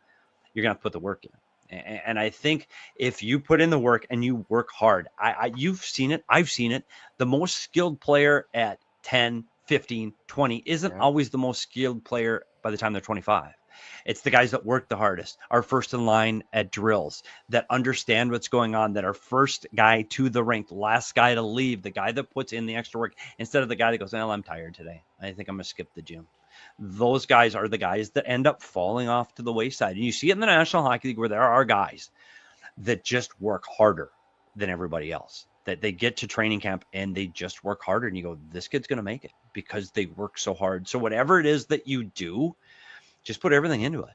you're going to put the work in. And I think if you put in the work and you work hard, you've seen it. I've seen it. The most skilled player at 10, 15, 20 isn't always the most skilled player by the time they're 25. It's the guys that work the hardest, are first in line at drills, that understand what's going on, that are first guy to the rink, last guy to leave, the guy that puts in the extra work, instead of the guy that goes, well, I'm tired today. I think I'm going to skip the gym. Those guys are the guys that end up falling off to the wayside. And you see it in the National Hockey League, where there are guys that just work harder than everybody else, that they get to training camp and they just work harder. And you go, this kid's going to make it because they work so hard. So whatever it is that you do, just put everything into it.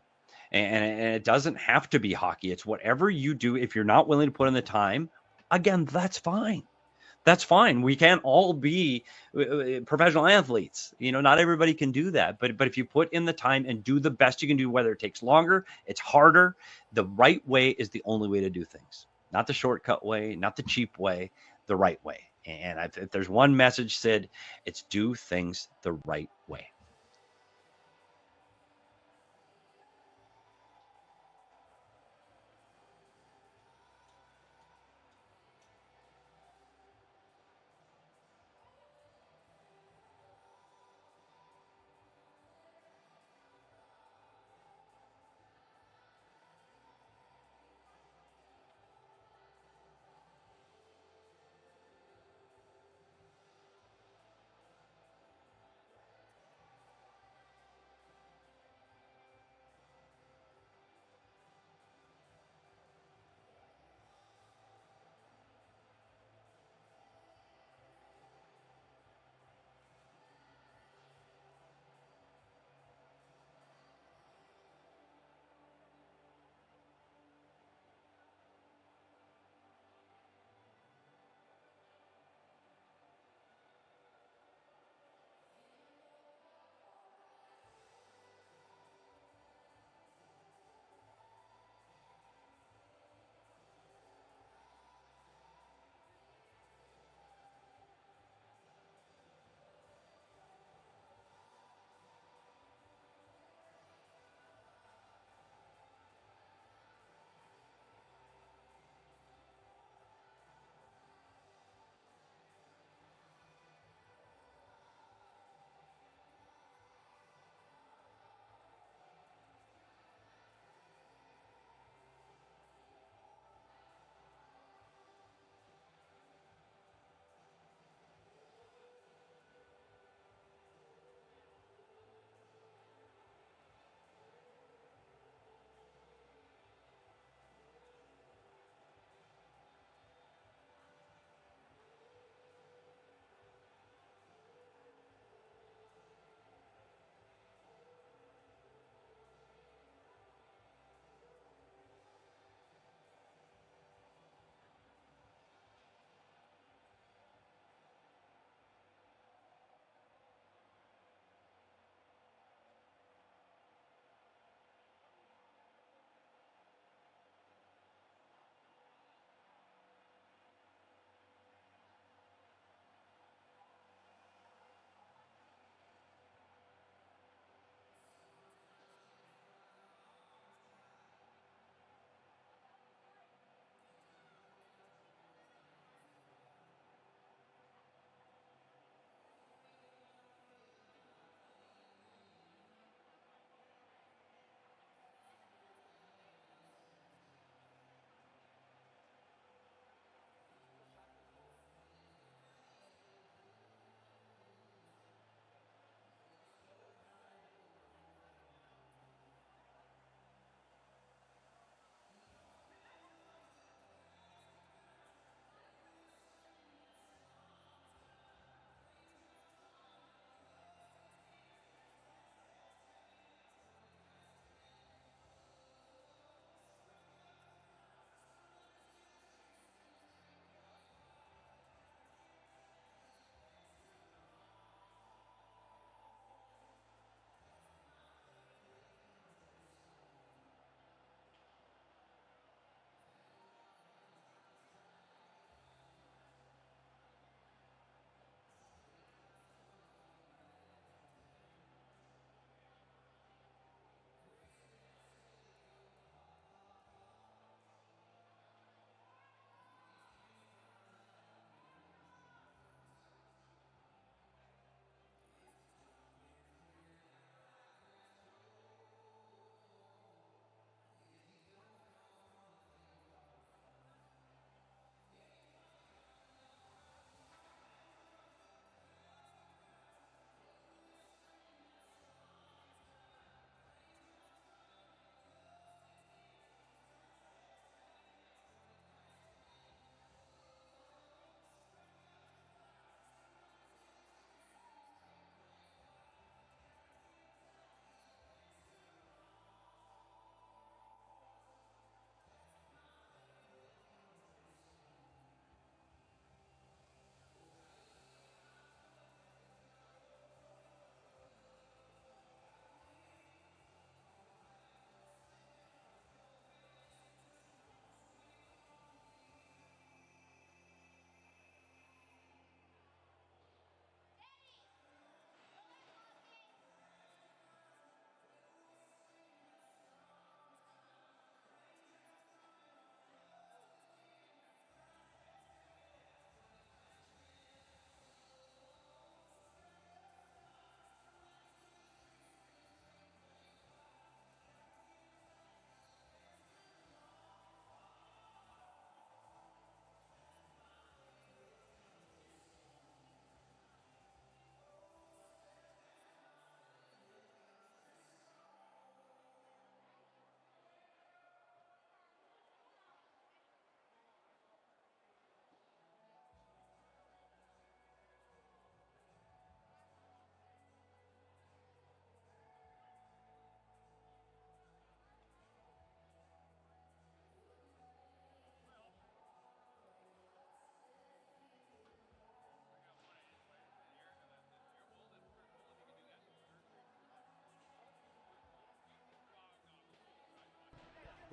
And it doesn't have to be hockey. It's whatever you do. If you're not willing to put in the time, again, that's fine. That's fine. We can't all be professional athletes. Not everybody can do that. But if you put in the time and do the best you can do, whether it takes longer, it's harder, the right way is the only way to do things. Not the shortcut way, not the cheap way, the right way. And if there's one message, Sid, it's do things the right way.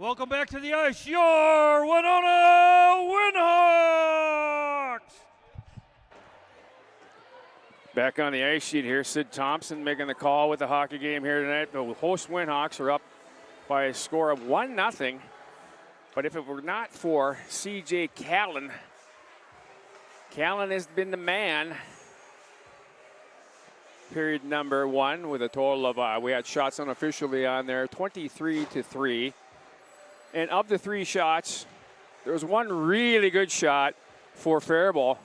Welcome back to the ice, your Winona Winhawks! Back on the ice sheet here, Sid Thompson making the call with the hockey game here tonight. The host Winhawks are up by a score of 1-0. But if it were not for C.J. Callan has been the man. Period number 1 with a total of, we had shots unofficially on there, 23-3. And of the 3 shots, there was one really good shot for Faribault.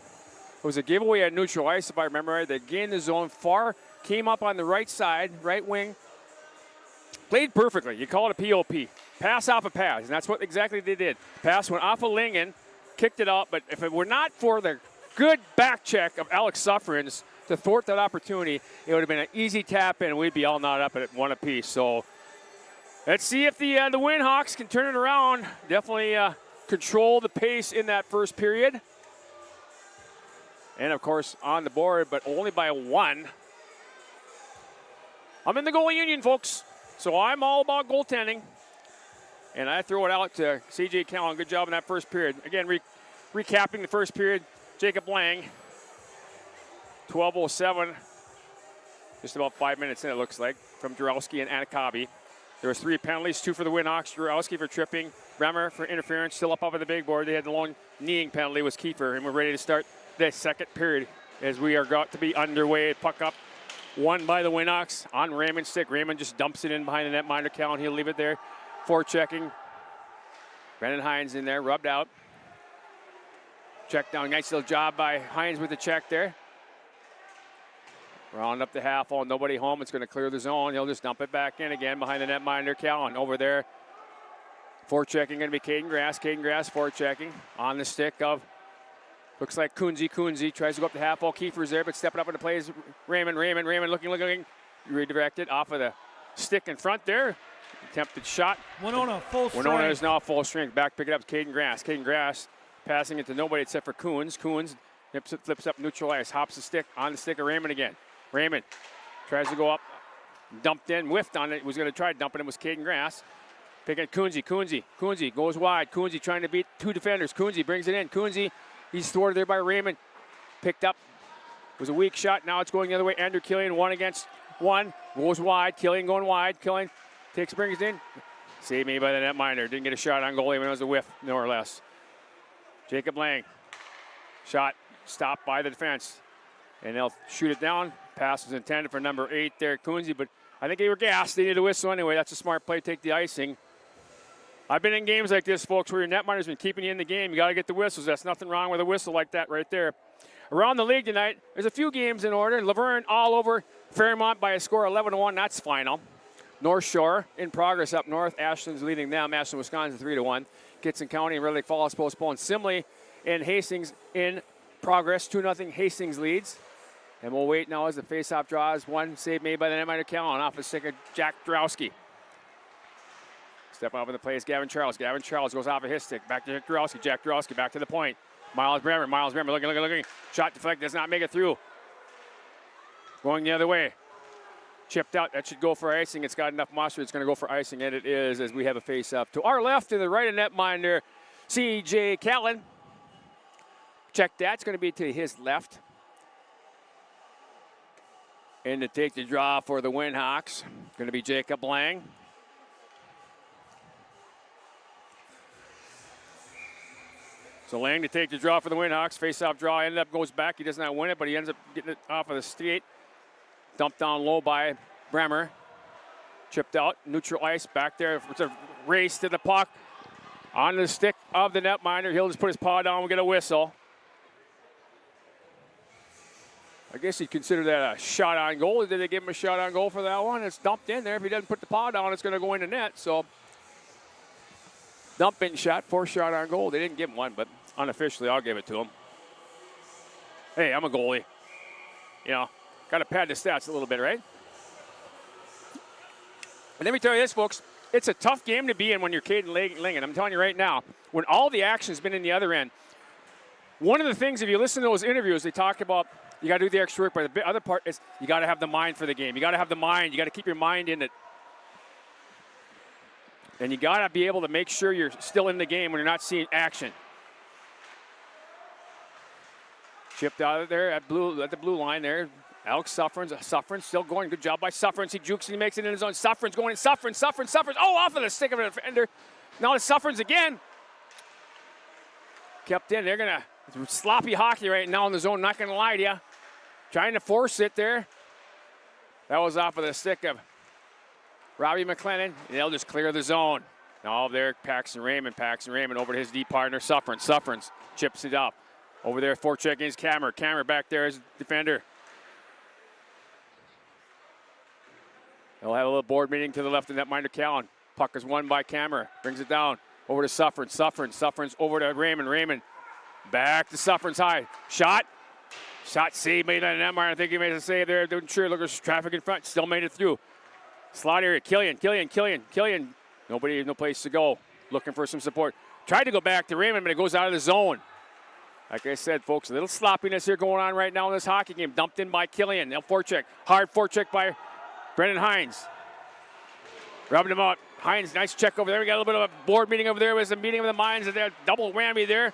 It was a giveaway at neutral ice, if I remember right. They gained the zone far, came up on the right side, right wing. Played perfectly. You call it a POP. Pass off a pass, and that's what exactly they did. Pass went off of Lingen, kicked it out, but if it were not for the good back check of Alex Suffrins to thwart that opportunity, it would have been an easy tap in, and we'd be all knotted up at 1 apiece. So let's see if the Winhawks can turn it around. Definitely control the pace in that first period. And, of course, on the board, but only by 1. I'm in the goalie union, folks, so I'm all about goaltending. And I throw it out to C.J. Callan. Good job in that first period. Again, recapping the first period, Jacob Lang, 12:07, just about 5 minutes in, it looks like, from Jurowski and Anakabi. There was 3 penalties, 2 for the Winhawks. Jurowski for tripping, Bremer for interference, still up over the big board. They had the long kneeing penalty was Kiefer, and we're ready to start the second period as we are got to be underway. Puck up, won by the Winhawks on Raymond's stick. Raymond just dumps it in behind the netminder. Callan, he'll leave it there. Forechecking. Brendan Hines in there, rubbed out. Check down, nice little job by Hines with the check there. Round up the half wall, nobody home. It's going to clear the zone. He'll just dump it back in again behind the netminder. Callan over there. Forechecking going to be Caden Grass. Caden Grass forechecking on the stick of, looks like Kunze tries to go up the half wall. Kiefer's there, but stepping up into play is Raymond, looking. Redirected off of the stick in front there. Attempted shot. Winona full strength. Winona is now full strength. Back, pick it up, Caden Grass. Caden Grass passing it to nobody except for Coons. Coons flips up neutral ice, hops the stick, on the stick of Raymond again. Raymond tries to go up, dumped in, whiffed on it. Was going to try dumping it, was Caden Grass. Pick it, Kunze goes wide. Kunze trying to beat 2 defenders. Kunze brings it in. Kunze, he's thwarted there by Raymond. Picked up, was a weak shot. Now it's going the other way. Andrew Killian, 1 against 1. Goes wide. Killian going wide. Killian brings it in. Saved me by the netminder. Didn't get a shot on goalie when it was a whiff, more or less. Jacob Lang. Shot stopped by the defense. And they'll shoot it down. Pass was intended for number 8 there, Kunze, but I think they were gassed. They needed a whistle anyway. That's a smart play. Take the icing. I've been in games like this, folks, where your netminder's been keeping you in the game. You got to get the whistles. That's nothing wrong with a whistle like that right there. Around the league tonight, there's a few games in order. Laverne all over Fairmont by a score 11-1. That's final. North Shore in progress up north. Ashland's leading them. Ashland, Wisconsin 3-1. Kitson County and Red Lake Falls postponed. Simley and Hastings in progress. 2-0 Hastings leads. And we'll wait now as the faceoff draws. 1 save made by the netminder Callan off the stick of Jack Drowski. Step up in the play is Gavin Charles. Gavin Charles goes off of his stick. Back to Jack Drowski. Jack Drowski back to the point. Miles Bremer looking. Shot deflect, does not make it through. Going the other way. Chipped out. That should go for icing. It's got enough moisture. It's going to go for icing, and it is as we have a face-off. To our left, to the right of netminder, C.J. Callan. Check that. It's going to be to his left. And to take the draw for the Winhawks, going to be Jacob Lang. So Lang to take the draw for the Winhawks. Face-off draw goes back. He does not win it, but he ends up getting it off of the skate. Dumped down low by Bremer. Chipped out, neutral ice back there. It's a race to the puck. On the stick of the netminder. He'll just put his paw down. We'll get a whistle. I guess you'd consider that a shot on goal. Did they give him a shot on goal for that one? It's dumped in there. If he doesn't put the paw down, it's going to go in the net. So, dump in shot, 4 shot on goal. They didn't give him one, but unofficially, I'll give it to him. Hey, I'm a goalie. You know, got to pad the stats a little bit, right? And let me tell you this, folks. It's a tough game to be in when you're Caden Lingen. I'm telling you right now, when all the action's been in the other end. One of the things, if you listen to those interviews, they talk about you got to do the extra work, but the other part is you got to have the mind for the game. You got to have the mind. You got to keep your mind in it. And you got to be able to make sure you're still in the game when you're not seeing action. Chipped out of there at the blue line there. Alex Suffrens still going. Good job by Suffrens. He jukes and he makes it in his own. Suffrens going in. Suffrens. Oh, off of the stick of a defender. Now to Suffrens again. Kept in. They're going to sloppy hockey right now in the zone. Not going to lie to you. Trying to force it there. That was off of the stick of Robbie McLennan. They'll just clear the zone. Now there, Paxton Raymond over to his deep partner, Suffrens. Suffrens chips it up. Over there, forecheck against Kammer. Kammer back there as defender. They'll have a little board meeting to the left of netminder Callan. Puck is won by Kammer. Brings it down. Over to Suffrens. Suffrens over to Raymond. Raymond back to Suffrens high. Shot save made on netminder. I think he made a save there. Didn't sure look there's traffic in front. Still made it through. Slot area. Killian. Nobody, no place to go. Looking for some support. Tried to go back to Raymond, but it goes out of the zone. Like I said, folks, a little sloppiness here going on right now in this hockey game. Dumped in by Killian. Now forecheck. Hard forecheck by Brendan Hines. Rubbing him out. Hines, nice check over there. We got a little bit of a board meeting over there. It was a meeting of the minds. There, double whammy there.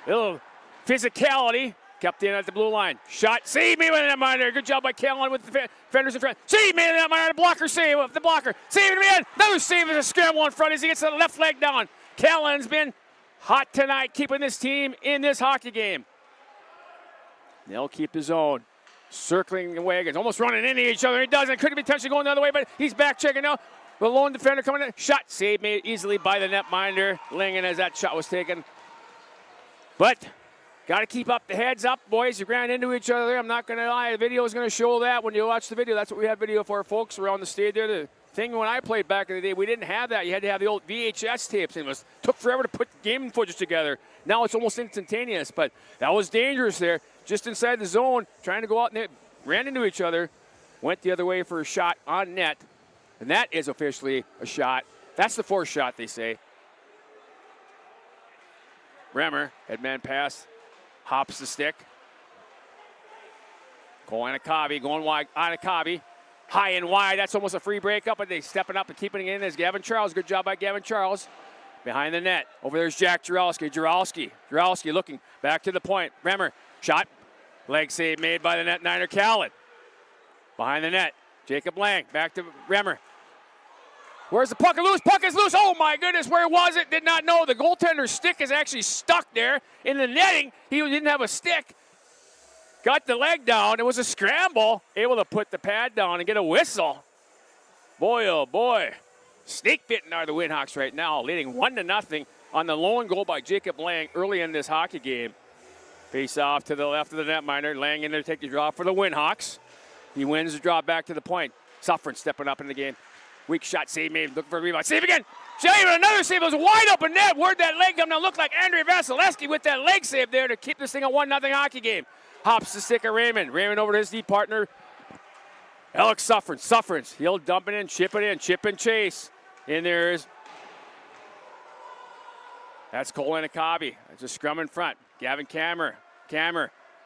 A little physicality. Kept in at the blue line. Shot. Save me with that minor. Good job by Callan with the defenders in front. Save me with that minor. Blocker save with the blocker. Save it again. Another save as a scramble in front as he gets the left leg down. Callan's been hot tonight, keeping this team in this hockey game. They'll keep his own. Circling the wagons, almost running into each other. He doesn't. Could be potentially going the other way, but he's back checking now. The lone defender coming in. Shot saved made easily by the netminder. Lingen as that shot was taken. But got to keep up the heads up, boys. You ran into each other. I'm not going to lie. The video is going to show that when you watch the video. That's what we have video for, folks, around the stage there. The thing when I played back in the day, we didn't have that. You had to have the old VHS tapes, and it took forever to put game footage together. Now it's almost instantaneous, but that was dangerous there. Just inside the zone, trying to go out, and they ran into each other. Went the other way for a shot on net, and that is officially a shot. That's the fourth shot, they say. Bremer, headman pass, hops the stick. Cole Anakabi going wide. Anakabi, high and wide. That's almost a free breakup, but they stepping up and keeping it in as Gavin Charles. Good job by Gavin Charles. Behind the net. Over there's Jack Jaralski. Jaralski looking back to the point. Bremer, shot. Leg save made by the net niner Callan. Behind the net. Jacob Lang back to Bremer. Where's the puck? Loose. Puck is loose. Oh my goodness, where was it? Did not know. The goaltender's stick is actually stuck there in the netting. He didn't have a stick. Got the leg down. It was a scramble. Able to put the pad down and get a whistle. Boy, oh boy. Snake bitten are the Winhawks right now, leading 1-0 on the lone goal by Jacob Lang early in this hockey game. Face off to the left of the netminder. Lang in there to take the draw for the Winhawks. He wins the draw back to the point. Suffrens stepping up in the game. Weak shot save made. Looking for a rebound. Save again. Save, another save. It was a wide open net. Where'd that leg come down? Looked like Andrei Vasilevsky with that leg save there to keep this thing a 1-0 hockey game. Hops the stick of Raymond. Raymond over to his deep partner. Alex Suffrens. He'll dump it in, chip and chase. In there is. That's Cole Anakabi. That's a scrum in front. Gavin Kammer.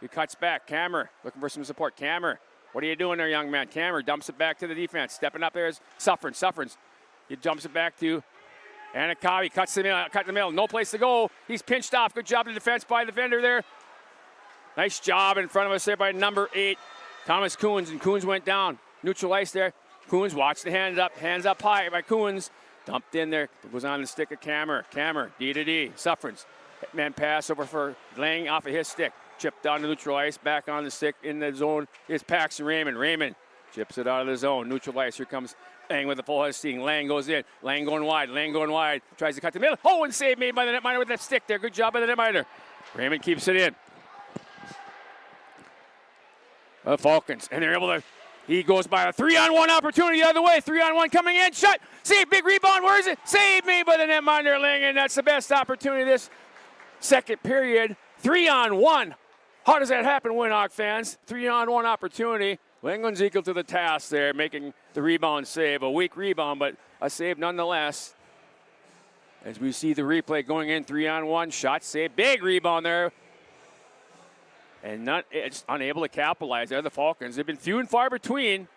He cuts back. Kammer looking for some support. Kammer. What are you doing there, young man? Kammer dumps it back to the defense. Stepping up there is Suffrens. He dumps it back to Anakabi. Cut the middle. No place to go. He's pinched off. Good job in defense by the defender there. Nice job in front of us there by number 8, Thomas Coons. And Coons went down. Neutral ice there. Coons watched the hands up high by Coons. Dumped in there. It was on the stick of Kammer. D to D. Suffrens. Man pass over for Lang off of his stick. Chipped down to neutral ice. Back on the stick in the zone is Paxton Raymond. Raymond chips it out of the zone. Neutral ice. Here comes Lang with the full head steam. Lang goes in. Lang going wide. Tries to cut the middle. Oh, and save made by the netminder with that stick there. Good job by the netminder. Raymond keeps it in. The Falcons. And they're able to. He goes by a 3-on-1 opportunity the other way. 3-on-1 coming in. Shot. Save. Big rebound. Where is it? Save made by the netminder. Lang. And that's the best opportunity this second period. 3-on-1. How does that happen, Winhawk fans? 3-on-1 opportunity. Langland's equal to the task there, making the rebound save. A weak rebound, but a save nonetheless. As we see the replay going in, 3-on-1. Shot save. Big rebound there. And it's unable to capitalize there, the Falcons. They've been few and far between.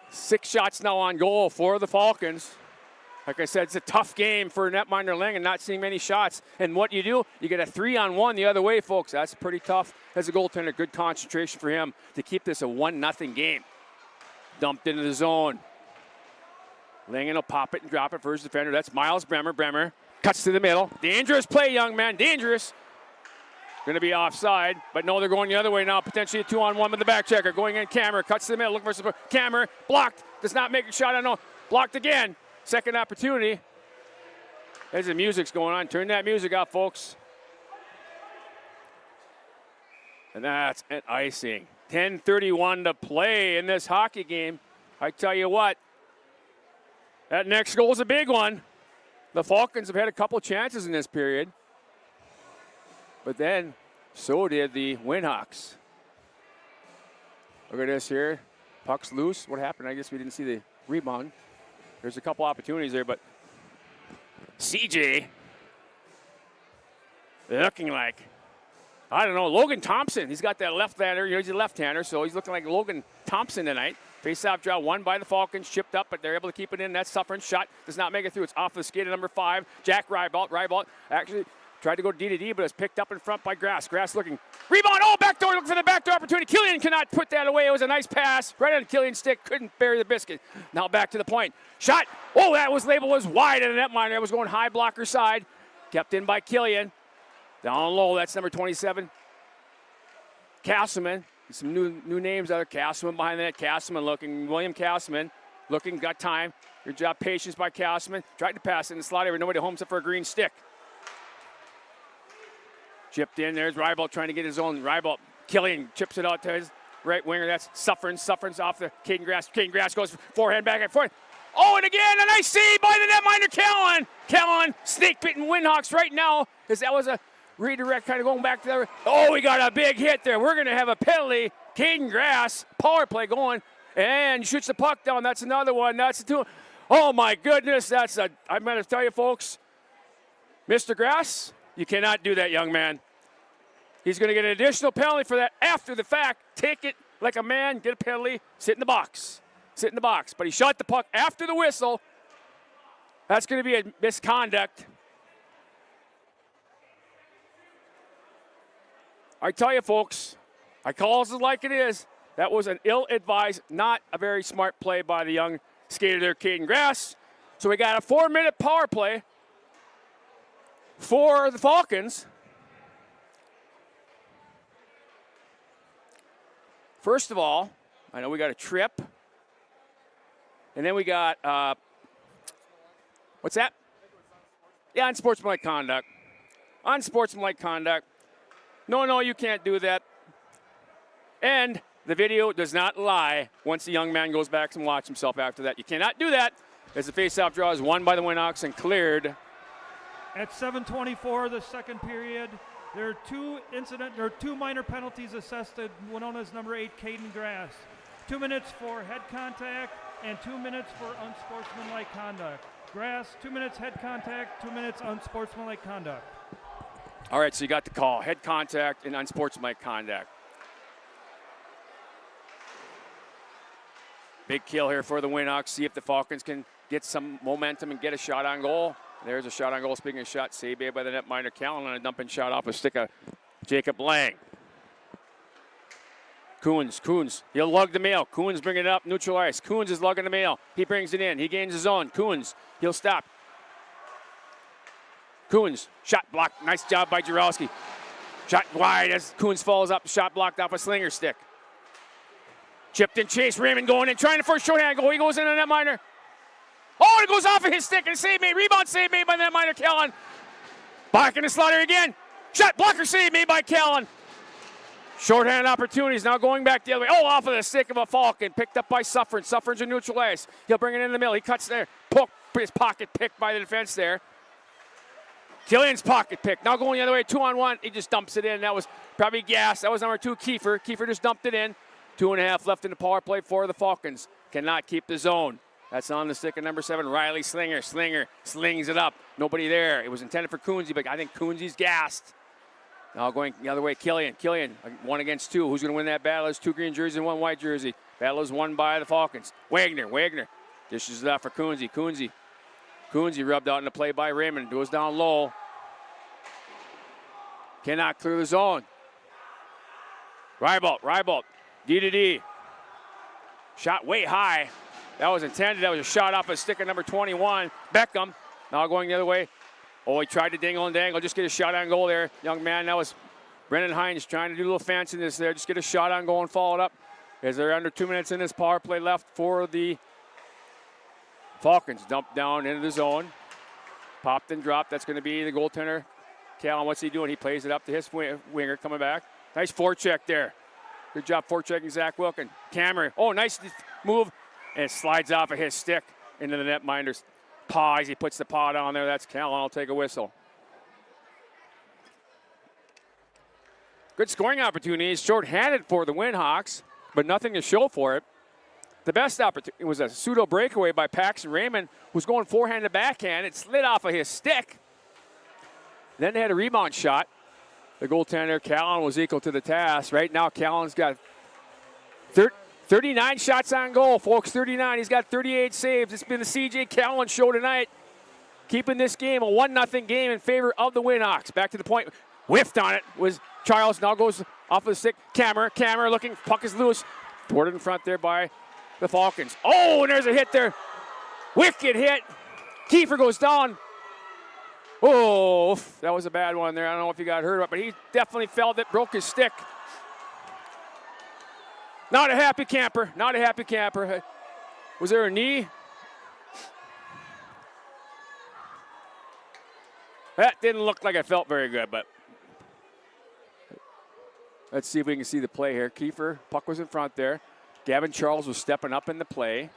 6 shots now on goal for the Falcons. Like I said, it's a tough game for netminder Langen, not seeing many shots. And what you do, you get a 3-on-1 the other way, folks. That's pretty tough as a goaltender. Good concentration for him to keep this a 1-0 game. Dumped into the zone. Langen will pop it and drop it for his defender. That's Miles Bremer. Bremer cuts to the middle. Dangerous play, young man. Dangerous. Going to be offside, but no, they're going the other way now. Potentially a 2-on-1 with the back checker. Going in, Kammer cuts to the middle, looking for support. Kammer blocked, does not make a shot. I know, blocked again. Second opportunity. As the music's going on, turn that music off, folks. And that's an icing. 10:31 to play in this hockey game. I tell you what, that next goal is a big one. The Falcons have had a couple chances in this period. But then, so did the Winhawks. Look at this here. Puck's loose. What happened? I guess we didn't see the rebound. There's a couple opportunities there, but CJ looking like, I don't know, Logan Thompson. He's got that left-hander. You know, he's a left-hander, so he's looking like Logan Thompson tonight. Face-off draw won by the Falcons, chipped up, but they're able to keep it in. That suffering shot does not make it through. It's off the skate of number 5, Jack Faribault. Faribault actually tried to go D-to-D, but it's picked up in front by Grass. Grass looking. Rebound. Oh, backdoor. Looking for the backdoor opportunity. Killian cannot put that away. It was a nice pass. Right on Killian's stick. Couldn't bury the biscuit. Now back to the point. Shot. Oh, that was labeled as wide in the netminder. That was going high blocker side. Kept in by Killian. Down low. That's number 27. Castleman. Some new names out there. Castleman behind the net. Castleman looking. William Castleman looking. Got time. Good job. Patience by Castleman. Tried to pass it in the slot area. Nobody home except for a green stick. Chipped in. There's Faribault trying to get his own. Faribault. Killian chips it out to his right winger. That's Suffern. Suffern's off the Caden Grass. Caden Grass goes forehand back and forth. Oh, and again, a nice save by the netminder, Kellen. Kellen snake bitten Winhawks right now, as that was a redirect kind of going back to the. Oh, we got a big hit there. We're going to have a penalty. Caden Grass, power play going, and shoots the puck down. That's another one. That's a 2. Oh, my goodness. I'm going to tell you, folks, Mr. Grass, you cannot do that, young man. He's going to get an additional penalty for that after the fact. Take it like a man, get a penalty, sit in the box. Sit in the box. But he shot the puck after the whistle. That's going to be a misconduct. I tell you, folks, I calls it like it is. That was an ill-advised, not a very smart play by the young skater there, Caden Grass. So we got a 4-minute power play for the Falcons. First of all, I know we got a trip. And then we got, what's that? Yeah, unsportsmanlike conduct. Unsportsmanlike conduct. No, you can't do that. And the video does not lie once the young man goes back and watches himself after that. You cannot do that, as the face-off draw is won by the Winhawks and cleared. At 7:24, the second period, there are two minor penalties assessed at Winona's number 8, Caden Grass. 2 minutes for head contact and 2 minutes for unsportsmanlike conduct. Grass, 2 minutes head contact, 2 minutes unsportsmanlike conduct. All right, so you got the call. Head contact and unsportsmanlike conduct. Big kill here for the Winhawks. See if the Falcons can get some momentum and get a shot on goal. There's a shot on goal. Speaking of shots, saved by the netminder Callan on a dumping shot off a stick of Jacob Lang. Coons, he'll lug the mail. Coons bringing it up, neutral ice. Coons is lugging the mail. He brings it in. He gains his own. Coons, he'll stop. Coons, shot blocked. Nice job by Jarowski. Shot wide as Coons falls up. Shot blocked off a slinger stick. Chipped and chase. Raymond going in, trying to first shorthand goal. He goes in on that netminder. Oh, it goes off of his stick and save made. Rebound save made by that netminder, Kellen. Back in the slaughter again. Shot blocker save made by Kellen. Shorthand opportunities now going back the other way. Oh, off of the stick of a Falcon. Picked up by Suffern. Suffern's a neutral ice. He'll bring it in the middle. He cuts there. His pocket picked by the defense there. Killian's pocket pick. Now going the other way. 2-on-1. He just dumps it in. That was probably gas. That was number 2, Kiefer. Kiefer just dumped it in. 2.5 left in the power play for the Falcons. Cannot keep the zone. That's on the stick of number 7, Riley Slinger. Slinger slings it up. Nobody there. It was intended for Coonsey, but I think Coonsey's gassed. Now going the other way, Killian. 1 against 2. Who's going to win that battle? There's 2 green jerseys and 1 white jersey. Battle is won by the Falcons. Wagner. Dishes it out for Coonsey. Coonsey rubbed out in the play by Raymond. Goes down low. Cannot clear the zone. Faribault. D to D. Shot way high. That was intended. That was a shot off a stick of number 21. Beckham. Now going the other way. Oh, he tried to dingle and dangle. Just get a shot on goal there. Young man, that was Brendan Hines trying to do a little fanciness there. Just get a shot on goal and follow it up. As they're under 2 minutes in this power play left for the Falcons. Dumped down into the zone. Popped and dropped. That's going to be the goaltender. Callan, what's he doing? He plays it up to his winger coming back. Nice forecheck there. Good job forechecking Zach Wilkin. Cameron. Oh, nice move. And it slides off of his stick into the netminder's paw as he puts the paw down there. That's Callan. I'll take a whistle. Good scoring opportunities. Short-handed for the Winhawks, but nothing to show for it. The best opportunity was a pseudo breakaway by Paxton Raymond, who's going forehand to backhand. It slid off of his stick. Then they had a rebound shot. The goaltender, Callan, was equal to the task. Right now, Callan's got 39 shots on goal, folks. 39. He's got 38 saves. It's been the C.J. Callan show tonight, keeping this game a 1-0 game in favor of the Winhawks. Back to the point. Whiffed on it was Charles. Now goes off of the stick. Camera looking. Puck is loose. Thwarted in front there by the Falcons. Oh, and there's a hit there. Wicked hit. Kiefer goes down. Oh, that was a bad one there. I don't know if he got hurt, but he definitely felt it, broke his stick. Not a happy camper. Was there a knee? That didn't look like it felt very good, but let's see if we can see the play here. Kiefer, puck was in front there. Gavin Charles was stepping up in the play.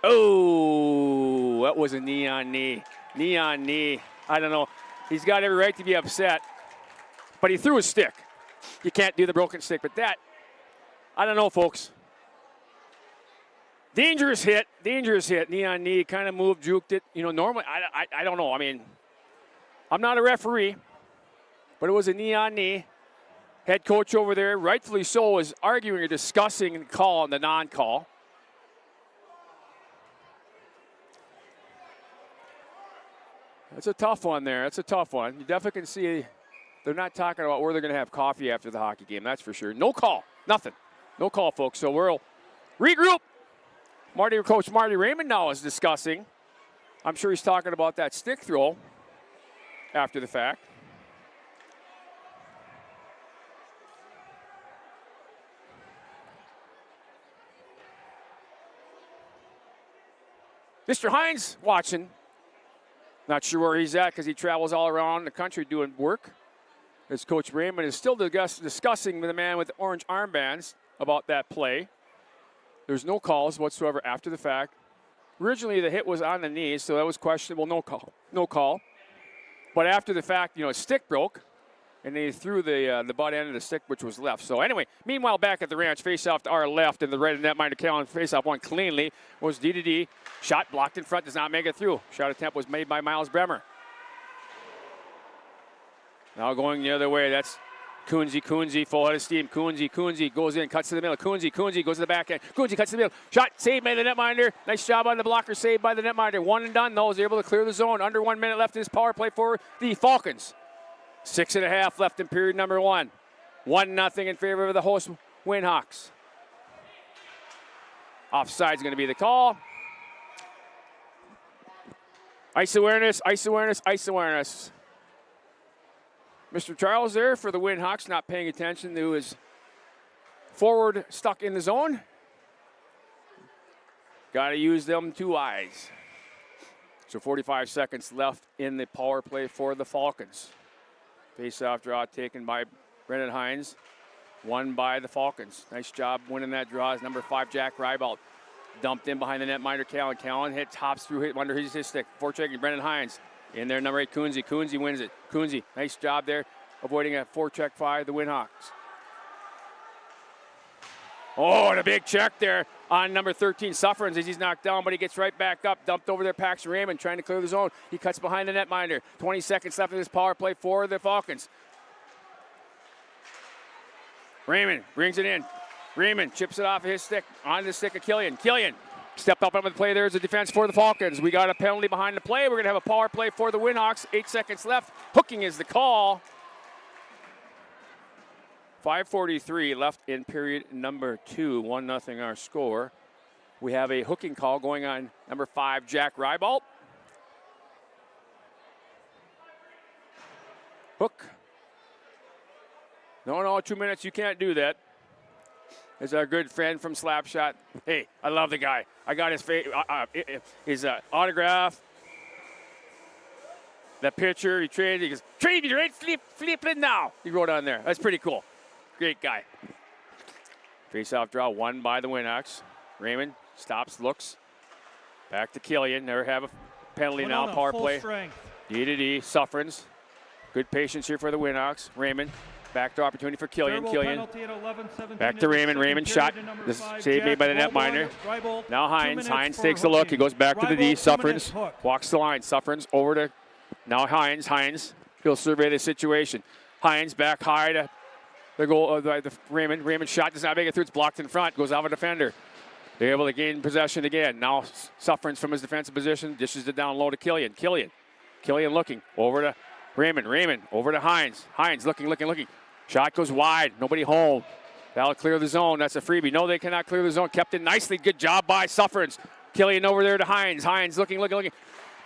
Oh, that was a knee on knee. Knee on knee. I don't know. He's got every right to be upset, but he threw his stick. You can't do the broken stick, but that, I don't know, folks. Dangerous hit. Knee on knee. Kind of moved, juked it. You know, normally, I don't know. I mean, I'm not a referee, but it was a knee on knee. Head coach over there, rightfully so, is arguing or discussing the call and the non-call. That's a tough one there. You definitely can see they're not talking about where they're going to have coffee after the hockey game. That's for sure. No call. Nothing. No call, folks. So we'll regroup. Coach Marty Raymond now is discussing. I'm sure he's talking about that stick throw after the fact. Mr. Hines watching. Not sure where he's at because he travels all around the country doing work. As Coach Raymond is still discussing with the man with the orange armbands about that play. There's no calls whatsoever after the fact. Originally, the hit was on the knee, so that was questionable. No call. But after the fact, his stick broke, and they threw the butt end of the stick, which was left. So anyway, meanwhile, back at the ranch, face-off to our left, and the right netminder Callan face-off one cleanly. Was D-to-D. Shot blocked in front, does not make it through. Shot attempt was made by Miles Bremer. Now going the other way, that's Coonsey, full head of steam. Coonsey goes in, cuts to the middle. Coonsey goes to the backhand. Coonsey cuts to the middle. Shot saved by the netminder. Nice job on the blocker, saved by the netminder. One and done, though, was able to clear the zone. Under 1 minute left in this power play for the Falcons. 6.5 left in period number 1. 1-0 in favor of the host Winhawks. Offside's going to be the call. Ice awareness. Mr. Charles there for the Winhawks, not paying attention to his forward stuck in the zone. Got to use them 2 eyes. So 45 seconds left in the power play for the Falcons. Face-off draw taken by Brendan Hines. Won by the Falcons. Nice job winning that draw is number 5, Jack Faribault. Dumped in behind the netminder, Callan. Callan hops through, hit under his stick. Forechecking Brendan Hines. In there, number 8, Coonsey. Coonsey wins it. Coonsey, nice job there, avoiding a forecheck by the Winhawks. Oh, and a big check there on number 13, Sufferins, as he's knocked down, but he gets right back up. Dumped over there, Paxton Raymond, trying to clear the zone. He cuts behind the netminder. 20 seconds left in this power play for the Falcons. Raymond brings it in. Raymond chips it off of his stick, onto the stick of Killian. Step up on the play there is a defense for the Falcons. We got a penalty behind the play. We're going to have a power play for the Winhawks. 8 seconds left. Hooking is the call. 5:43 left in period number 2. 1-0 our score. We have a hooking call going on number 5, Jack Faribault. Hook. No, 2 minutes. You can't do that. Is our good friend from Slapshot. Hey, I love the guy. I got his autograph. That picture he traded. He goes, "Trade me, right? Flip it now." He wrote on there. That's pretty cool. Great guy. Face-off draw won by the Winhawks. Raymond stops, looks. Back to Killian. Never have a penalty now. Power play. D-to-D. Sufferings. Good patience here for the Winhawks. Raymond. Back to opportunity for Killian. Killian. Back to Raymond. Raymond shot. This save made by the netminder. Now Hines. Hines takes a look. He goes back to the D. Sufferings. Walks the line. Sufferings over to now Hines. Hines. He'll survey the situation. Hines back high to the goal. The Raymond. Raymond shot does not make it through. It's blocked in front. Goes out of a defender. They're able to gain possession again. Now Sufferings from his defensive position. Dishes it down low to Killian. Killian looking. Over to Raymond. Raymond over to Hines. Hines looking. Shot goes wide. Nobody home. That'll clear the zone. That's a freebie. No, they cannot clear the zone. Kept it nicely. Good job by Sufferings. Killian over there to Hines. Hines looking.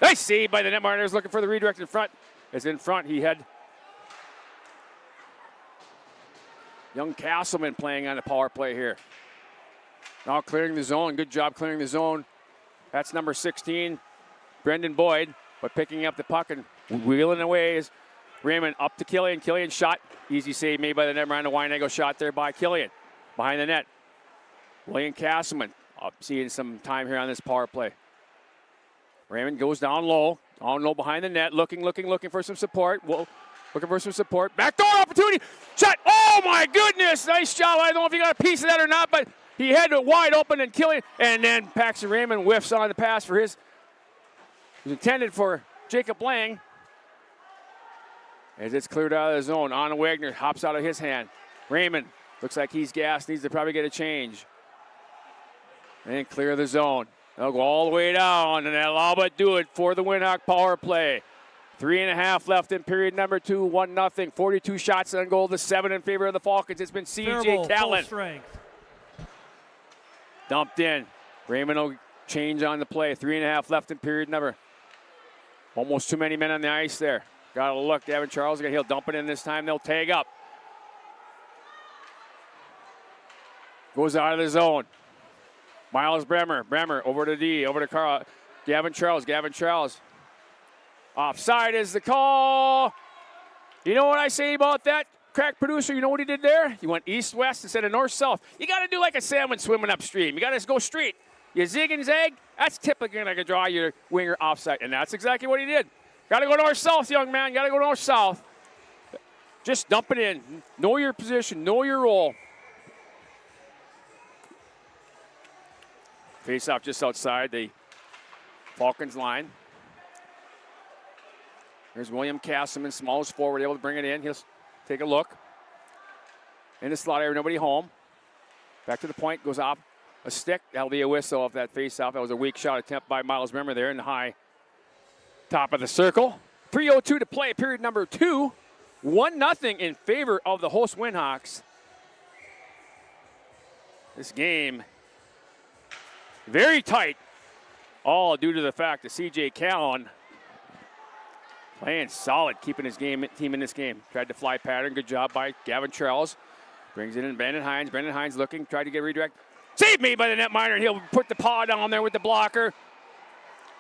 Nice save by the netminders. Looking for the redirect in front. As in front, he had young Castleman playing on the power play here. Now clearing the zone. Good job clearing the zone. That's number 16, Brendan Boyd. But picking up the puck and wheeling away is Raymond up to Killian. Killian shot. Easy save made by the netminder. Weinego shot there by Killian. Behind the net. William Castleman seeing some time here on this power play. Raymond goes down low behind the net. Looking for some support. Looking for some support. Backdoor opportunity. Shot. Oh my goodness. Nice job. I don't know if you got a piece of that or not, but he had it wide open and Killian. And then Paxton Raymond whiffs on the pass for his. It was intended for Jacob Lang. As it's cleared out of the zone, Anna Wagner hops out of his hand. Raymond looks like he's gassed, needs to probably get a change. And clear the zone. They'll go all the way down, and that'll all but do it for the Winhawk power play. 3.5 left in period number 2, 1-0. 42 shots on goal, 7 in favor of the Falcons. It's been C.J. Callan. Dumped in. Raymond will change on the play. 3.5 left in period number. Almost too many men on the ice there. Got to look. Devin Charles, he'll dump it in this time. They'll tag up. Goes out of the zone. Miles Bremer over to D, over to Carl. Gavin Charles. Offside is the call. You know what I say about that, crack producer? You know what he did there? He went east-west instead of north-south. You got to do like a salmon swimming upstream. You got to go straight. You zig and zag, that's typically going to draw your winger offside, and that's exactly what he did. Got to go north-south, young man. Got to go north-south. Just dump it in. Know your position. Know your role. Face-off just outside the Falcons line. Here's William Castleman, smallest forward, able to bring it in. He'll take a look. In the slot area, nobody home. Back to the point, goes off a stick. That'll be a whistle off that face-off. That was a weak shot attempt by Miles Bremer there in the high top of the circle. 3:02 to play, period number 2. 1-0 in favor of the host Winhawks. This game very tight, all due to the fact that C.J. Callan playing solid, keeping his team in this game. Tried to fly pattern. Good job by Gavin Charles. Brings it in Brendan Hines. Brendan Hines looking, tried to get redirect. Save made by the netminder, and he'll put the paw down there with the blocker.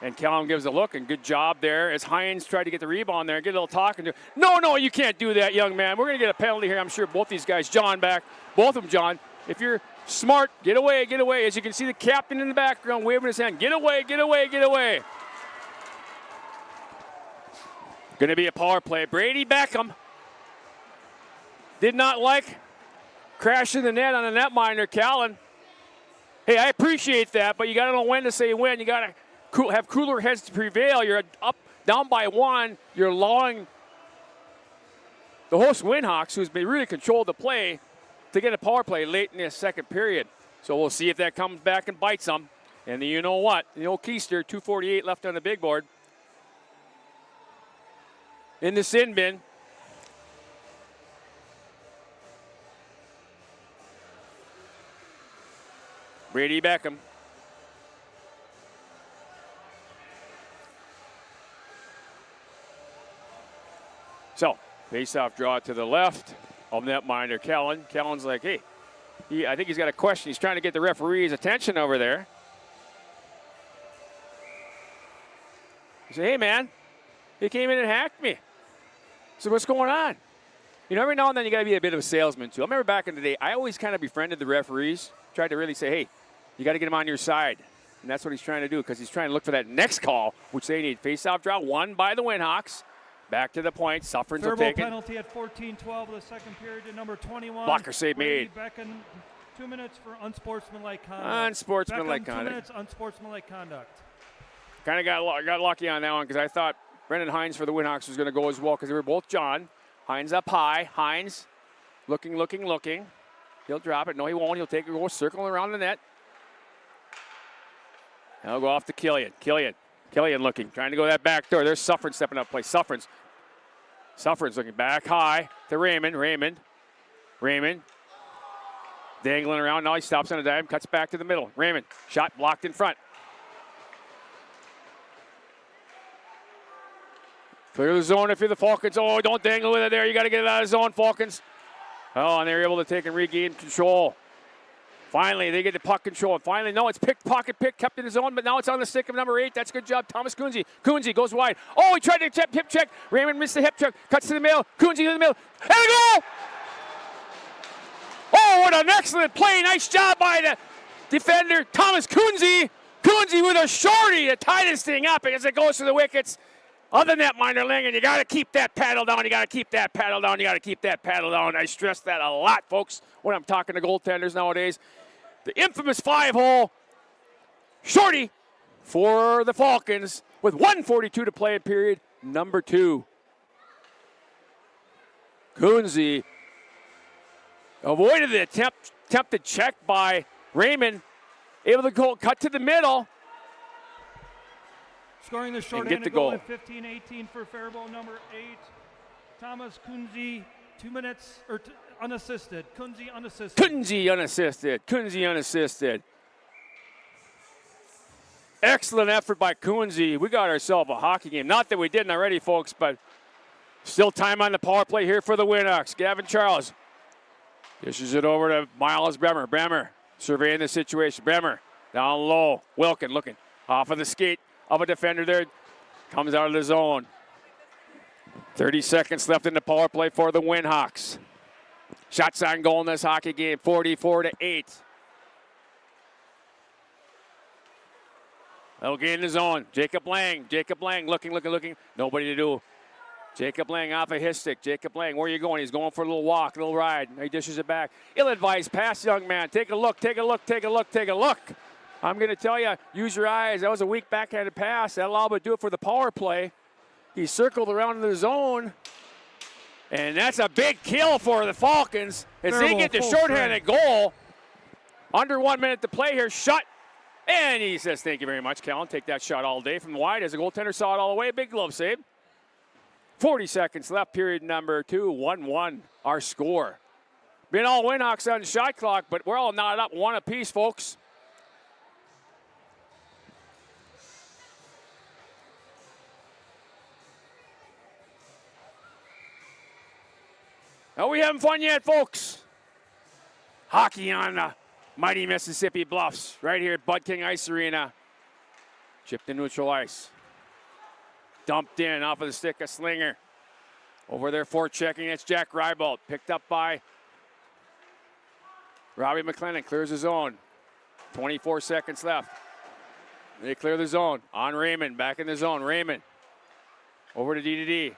And Callan gives a look, and good job there as Hines tried to get the rebound there. Get a little talking to. No, you can't do that, young man. We're going to get a penalty here. I'm sure both these guys, John back, both of them, John. If you're smart, get away. As you can see the captain in the background waving his hand. Get away. Going to be a power play. Brady Beckham did not like crashing the net on the netminder, Callan. Hey, I appreciate that, but you got to know when to say when. You got to have cooler heads to prevail. You're down by 1. You're allowing the host Winhawks, who's been really controlled the play, to get a power play late in the second period. So we'll see if that comes back and bites them. And the you-know-what, the old keister, 2:48 left on the big board. In the sin bin. Brady Beckham. So, face-off draw to the left of netminder Kellen. Kellen's like, hey, I think he's got a question. He's trying to get the referee's attention over there. He said, hey, man, he came in and hacked me. So what's going on? You know, every now and then you got to be a bit of a salesman, too. I remember back in the day, I always kind of befriended the referees, tried to really say, hey, you got to get him on your side. And that's what he's trying to do because he's trying to look for that next call, which they need. Face-off draw, won by the Winhawks. Back to the point. Sufferings will take it. Penalty at 14-12 of the second period to number 21. Blocker save made. Beckham, 2 minutes for unsportsmanlike conduct. Unsportsmanlike Beckham, conduct. 2 minutes unsportsmanlike conduct. Kind of got lucky on that one because I thought Brendan Hines for the Winhawks was going to go as well because they were both John. Hines up high. Hines looking. He'll drop it. No, he won't. He'll take it, go circling around the net. He'll go off to Killian. Killian looking, trying to go that back door. There's Suffren stepping up play. Suffren's looking back high to Raymond. Raymond dangling around. Now he stops on a dime, cuts back to the middle. Raymond, shot blocked in front. Clear the zone if you're the Falcons. Oh, don't dangle with it there. You got to get it out of the zone, Falcons. Oh, and they're able to take and regain control. Finally, they get the puck control. Finally, no, it's pocket pick, kept in his own, but now it's on the stick of number 8. That's a good job, Thomas Kunze. Kunze goes wide. Oh, he tried to hip check. Raymond missed the hip check. Cuts to the middle. Kunze to the middle. And a goal! Oh, what an excellent play. Nice job by the defender, Thomas Kunze. Kunze with a shorty to tie this thing up as it goes to the wickets. Other than that, minor Ling, and you got to keep that paddle down. You got to keep that paddle down. I stress that a lot, folks, when I'm talking to goaltenders nowadays. The infamous 5-hole shorty for the Falcons with 1:42 to play in period number 2. Kunze avoided the attempted check by Raymond. Able to go cut to the middle. Scoring the short-handed goal at 15-18 for Faribault, number 8. Thomas Kunze, 2 minutes, unassisted. Kunze unassisted. Excellent effort by Kunze. We got ourselves a hockey game. Not that we didn't already, folks, but still time on the power play here for the Winhawks. Gavin Charles dishes it over to Miles Bremer. Bremer surveying the situation. Bremer down low. Wilkin looking off of the skate of a defender there. Comes out of the zone. 30 seconds left in the power play for the Winhawks. Shots on goal in this hockey game, 44-8. They'll get in the zone. Jacob Lang looking. Nobody to do. Jacob Lang off of his stick. Jacob Lang, where are you going? He's going for a little walk, a little ride. He dishes it back. Ill-advised pass, young man. Take a look. I'm going to tell you, use your eyes. That was a weak backhanded pass. That allowed him to do it for the power play. He circled around in the zone. And that's a big kill for the Falcons as they get the shorthanded goal. Under 1 minute to play here. Shot. And he says, thank you very much, Kellen. Take that shot all day from wide as the goaltender saw it all the way. Big glove save. 40 seconds left, period number 2. 1-1, our score. Been all Winhawks on the shot clock, but we're all knotted up 1 apiece, folks. Are we having fun yet, folks? Hockey on the mighty Mississippi Bluffs, right here at Bud King Ice Arena. Chipped to neutral ice. Dumped in off of the stick of Slinger. Over there forechecking, it's Jack Rybolt. Picked up by Robbie McLennan. Clears the zone. 24 seconds left. They clear the zone. On Raymond, back in the zone. Raymond over to D.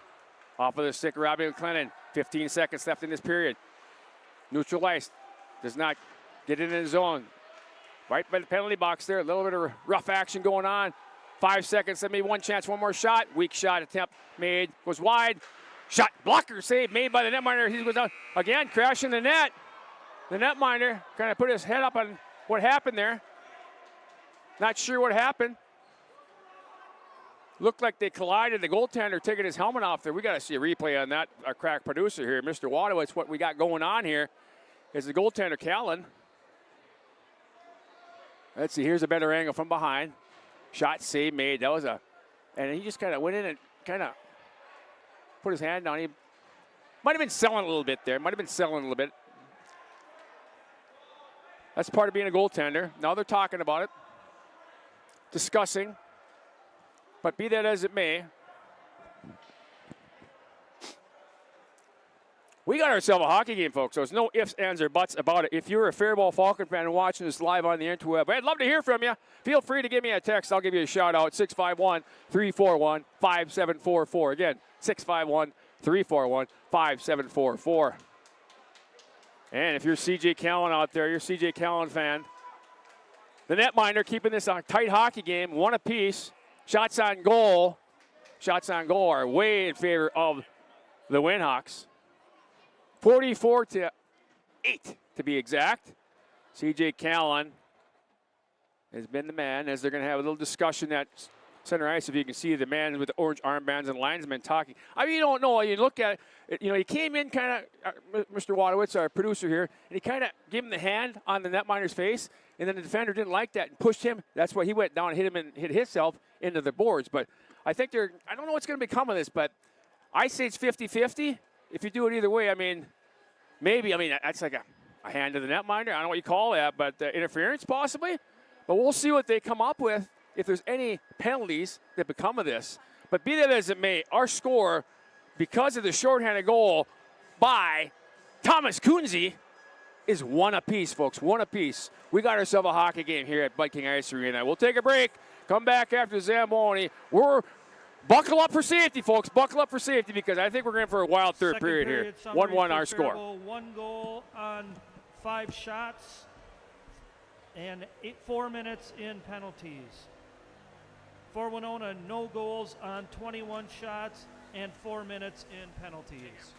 Off of the stick of Robbie McLennan. 15 seconds left in this period. Neutral ice. Does not get in the zone. Right by the penalty box there. A little bit of rough action going on. 5 seconds. Maybe one chance. One more shot. Weak shot attempt made. Goes wide. Shot. Blocker save made by the netminder. He goes down. Again, crashing the net. The netminder kind of put his head up on what happened there. Not sure what happened. Looked like they collided. The goaltender taking his helmet off there. We got to see a replay on that. Our crack producer here, Mr. Wadowitz, what we got going on here is the goaltender, Callan. Let's see, here's a better angle from behind. Shot save made. That was and he just kind of went in and kind of put his hand down. He might have been selling a little bit there. That's part of being a goaltender. Now they're talking about it, discussing. But be that as it may, we got ourselves a hockey game, folks. There's no ifs, ands, or buts about it. If you're a Faribault Falcon fan and watching this live on the interweb, I'd love to hear from you. Feel free to give me a text. I'll give you a shout out. 651-341-5744. Again, 651-341-5744. And if you're CJ Callan out there, you're a CJ Callan fan, the netminder keeping this a tight hockey game, one apiece. Shots on goal are way in favor of the Winhawks. 44-8 to be exact. CJ Callan has been the man, as they're going to have a little discussion at center ice. If you can see the man with the orange armbands and linesmen talking. I mean, you don't know. You look at it, he came in kind of, Mr. Wadowitz, our producer here, and he kind of gave him the hand on the netminder's face, and then the defender didn't like that and pushed him. That's why he went down and hit him and hit himself into the boards. But I think I don't know what's going to become of this, but I say it's 50-50. If you do it either way, I mean, maybe. I mean, that's like a hand to the netminder. I don't know what you call that, but interference possibly. But we'll see what they come up with, if there's any penalties that become of this. But be that as it may, our score, because of the shorthanded goal by Thomas Kunze, is one apiece, folks. One apiece. We got ourselves a hockey game here at Viking Ice Arena. We'll take a break. Come back after Zamboni. Buckle up for safety, folks. Buckle up for safety, because I think we're going for a wild third period here. 1-1 our score. 1 goal on 5 shots and 4 minutes in penalties. For Winona, no goals on 21 shots and 4 minutes in penalties.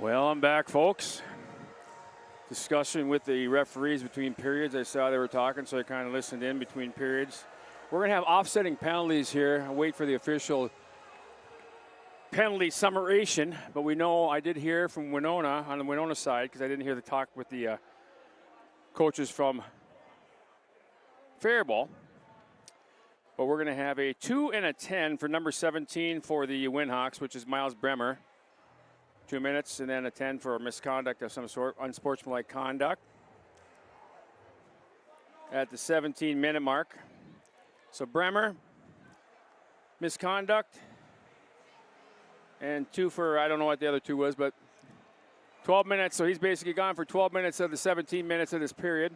Well, I'm back, folks. Discussion with the referees between periods. I saw they were talking, so I kind of listened in between periods. We're going to have offsetting penalties here. I'll wait for the official penalty summation, but we know I did hear from Winona on the Winona side, because I didn't hear the talk with the coaches from Faribault. But we're going to have a 2 and a 10 for number 17 for the Winhawks, which is Miles Bremer. 2 minutes, and then a 10 for misconduct of some sort, unsportsmanlike conduct. At the 17-minute mark. So Bremer, misconduct, and 2 for, I don't know what the other 2 was, but 12 minutes. So he's basically gone for 12 minutes of the 17 minutes of this period.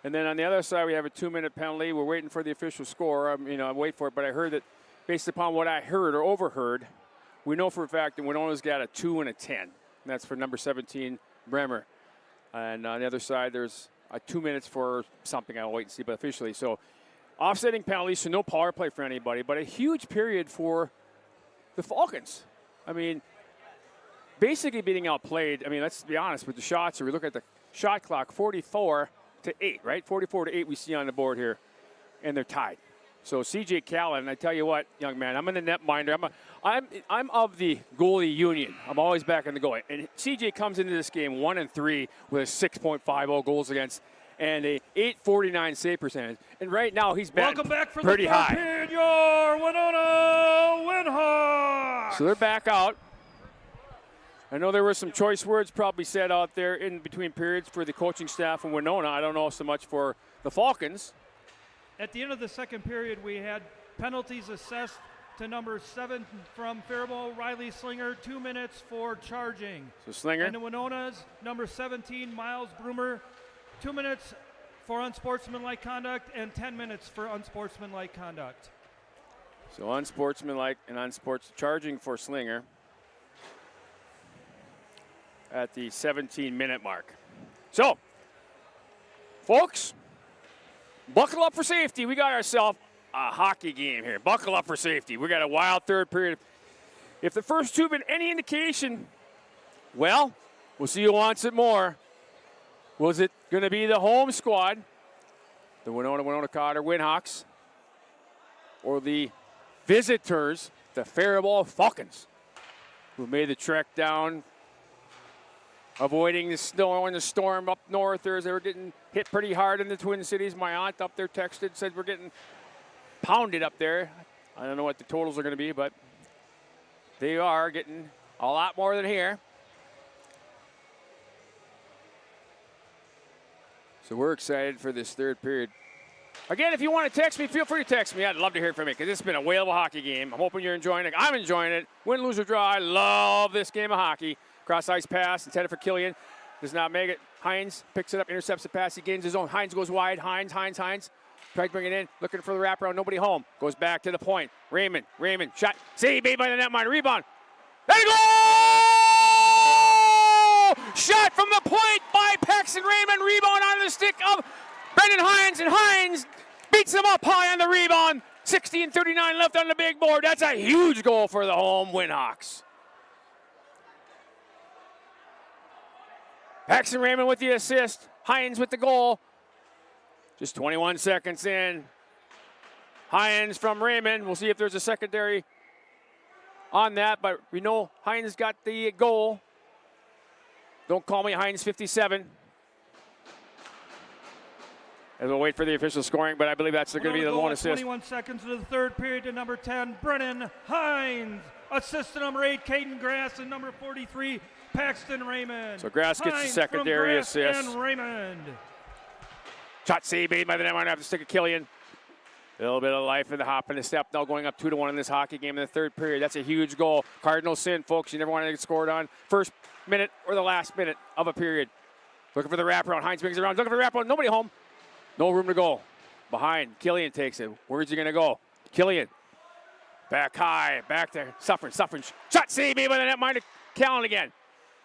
And then on the other side, we have a 2-minute penalty. We're waiting for the official score. I'm waiting for it, but I heard that based upon what I heard or overheard, we know for a fact that Winona's got a 2 and a 10. And that's for number 17, Bremer. And on the other side, there's a 2 minutes for something. I'll wait and see, but officially. So offsetting penalties, so no power play for anybody, but a huge period for the Falcons. I mean, basically being outplayed. I mean, let's be honest with the shots. Or we look at the shot clock, 44-8, right? 44-8 we see on the board here, and they're tied. So C.J. Callan, I tell you what, young man, I'm in the netminder. I'm of the goalie union. I'm always back in the goalie. And C.J. comes into this game 1-3 with a 6.50 goals against and a .849 save percentage. And right now he's Welcome back for pretty the third high. period, your Winona Winhawks. So they're back out. I know there were some choice words probably said out there in between periods for the coaching staff in Winona. I don't know so much for the Falcons. At the end of the second period, we had penalties assessed to number 7 from Faribault, Riley Slinger, 2 minutes for charging. So Slinger. And the Winona's number 17, Miles Brumer, 2 minutes for unsportsmanlike conduct and 10 minutes for unsportsmanlike conduct. So unsportsmanlike and charging for Slinger at the 17-minute mark. So, folks, buckle up for safety. We got ourselves a hockey game here. Buckle up for safety. We got a wild third period. If the first 2 have been any indication, well, we'll see who wants it more. Was it going to be the home squad, the Winona Cotter Winhawks, or the visitors, the Faribault Falcons, who made the trek down, avoiding the snow and the storm up north? They were getting hit pretty hard in the Twin Cities. My aunt up there texted, said we're getting pounded up there. I don't know what the totals are going to be, but they are getting a lot more than here. So we're excited for this third period. Again, if you want to text me, feel free to text me. I'd love to hear from you because it's been a whale of a hockey game. I'm hoping you're enjoying it. I'm enjoying it. Win, lose, or draw, I love this game of hockey. Cross-ice pass intended for Killian. Does not make it. Hines picks it up, intercepts the pass. He gains his own. Hines goes wide. Hines. Tried to bring it in. Looking for the wraparound. Nobody home. Goes back to the point. Raymond. Shot. Save made by the netminder. Rebound. There you go! Shot from the point by Paxton Raymond. Rebound on the stick of Brendan Hines. And Hines beats him up high on the rebound. 16:39 left on the big board. That's a huge goal for the home Winhawks. Paxton Raymond with the assist. Hines with the goal. Just 21 seconds in. Hines from Raymond. We'll see if there's a secondary on that, but we know Hines got the goal. Don't call me Hines 57. As we'll wait for the official scoring, but I believe that's going to be the one assist. 21 seconds into the third period to number 10, Brennan Hines. Assist to number 8, Caden Grass, and number 43, Paxton Raymond. So Grass gets the secondary assist. And Raymond. Shot save made by the netminder after the stick of Killian. A little bit of life in the hop and the step. Now going up 2-1 in this hockey game in the third period. That's a huge goal. Cardinal sin, folks. You never want to get scored on first minute or the last minute of a period. Looking for the wraparound. Hines brings it around. Looking for the wraparound. Nobody home. No room to go. Behind. Killian takes it. Where's he going to go? Killian. Back high. Back there. Suffering. Shot save made by the netminder. Callan again.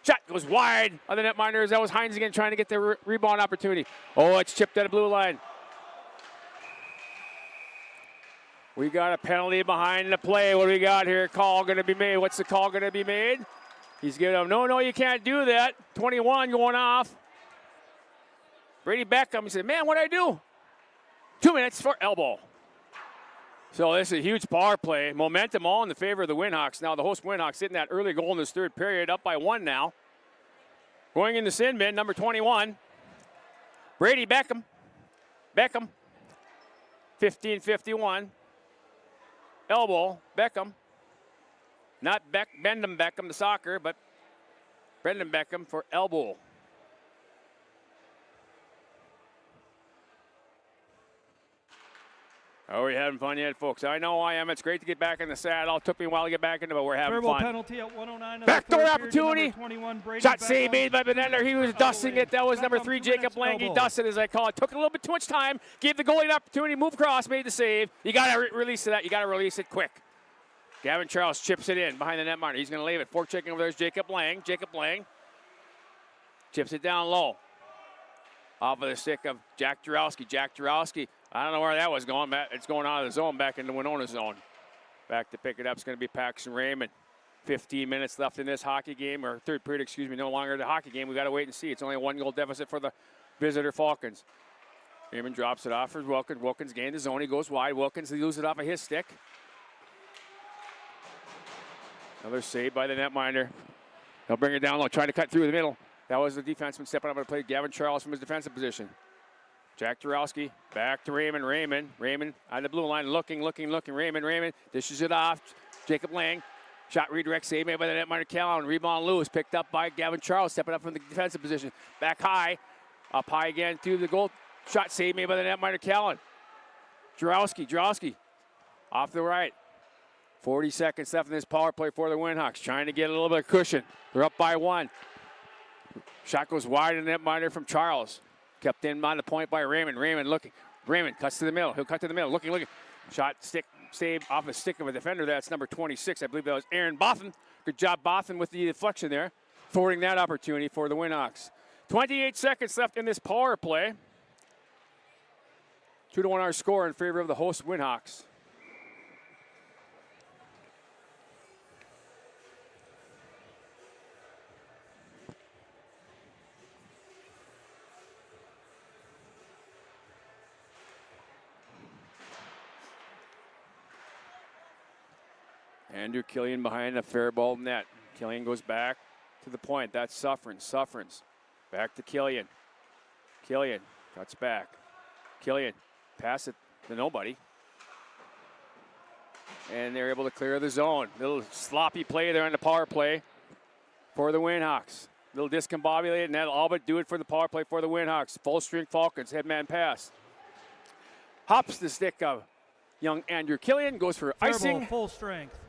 Shot goes wide on the netminder. That was Hines again trying to get the rebound opportunity. Oh, it's chipped at a blue line. We got a penalty behind the play. What do we got here? Call going to be made. What's the call going to be made? He's giving him, no, you can't do that. 21 going off. Brady Beckham, he said, man, what'd I do? 2 minutes for elbow. So this is a huge power play. Momentum all in the favor of the Winhawks. Now the host Winhawks hitting that early goal in this third period, up by 1 now. Going in the sin bin, number 21. Brady Beckham. 15-51. Elbow, Beckham. Not Bendham Beckham, the soccer, but Brendan Beckham for elbow. Are we having fun yet, folks? I know I am. It's great to get back in the saddle. It took me a while to get back into it, but we're having Faribault fun. penalty at 109. Backdoor opportunity. 21, Shot save made by Benender. He was dusting it. That was number 3, Jacob Lang. He elbow. dusted, as I call it. Took a little bit too much time. Gave the goalie an opportunity. Move across. Made the save. You got to release that. You got to release it quick. Gavin Charles chips it in behind the netminder. He's going to leave it. Fork checking over there is Jacob Lang. Jacob Lang chips it down low. Off of the stick of Jack Jarowski. Jack Jarowski. I don't know where that was going, Matt. It's going out of the zone back into Winona zone. Back to pick it up is going to be Paxton Raymond. 15 minutes left in this hockey game, or third period, excuse me, no longer the hockey game. We got to wait and see. It's only a 1-goal deficit for the visitor Falcons. Raymond drops it off for Wilkins. Wilkins gained the zone. He goes wide. Wilkins, he loses it off of his stick. Another save by the netminder. He'll bring it down low, trying to cut through the middle. That was the defenseman stepping up to play Gavin Charles from his defensive position. Jack Jarowski back to Raymond. Raymond on the blue line, looking. Raymond dishes it off. Jacob Lang. Shot redirect save made by the netminder Callan. Rebound loose, picked up by Gavin Charles, stepping up from the defensive position. Back high. Up high again through the goal. Shot save made by the netminder Callan. Jarowski off the right. 40 seconds left in this power play for the Winhawks. Trying to get a little bit of cushion. They're up by 1. Shot goes wide in the netminder from Charles. Kept in on the point by Raymond. Raymond looking. Raymond cuts to the middle. He'll cut to the middle. Looking. Shot stick save off the stick of a defender. That's number 26. I believe that was Aaron Botham. Good job, Botham, with the deflection there. Forwarding that opportunity for the Winhawks. 28 seconds left in this power play. 2-1 our score in favor of the host Winhawks. Andrew Killian behind the Faribault net. Killian goes back to the point. That's Suffrans. Back to Killian. Killian cuts back. Killian pass it to nobody. And they're able to clear the zone. Little sloppy play there on the power play for the Winhawks. Little discombobulated, and that'll all but do it for the power play for the Winhawks. Full string Falcons, headman pass. Hops the stick of young Andrew Killian, goes for icing. Full strength.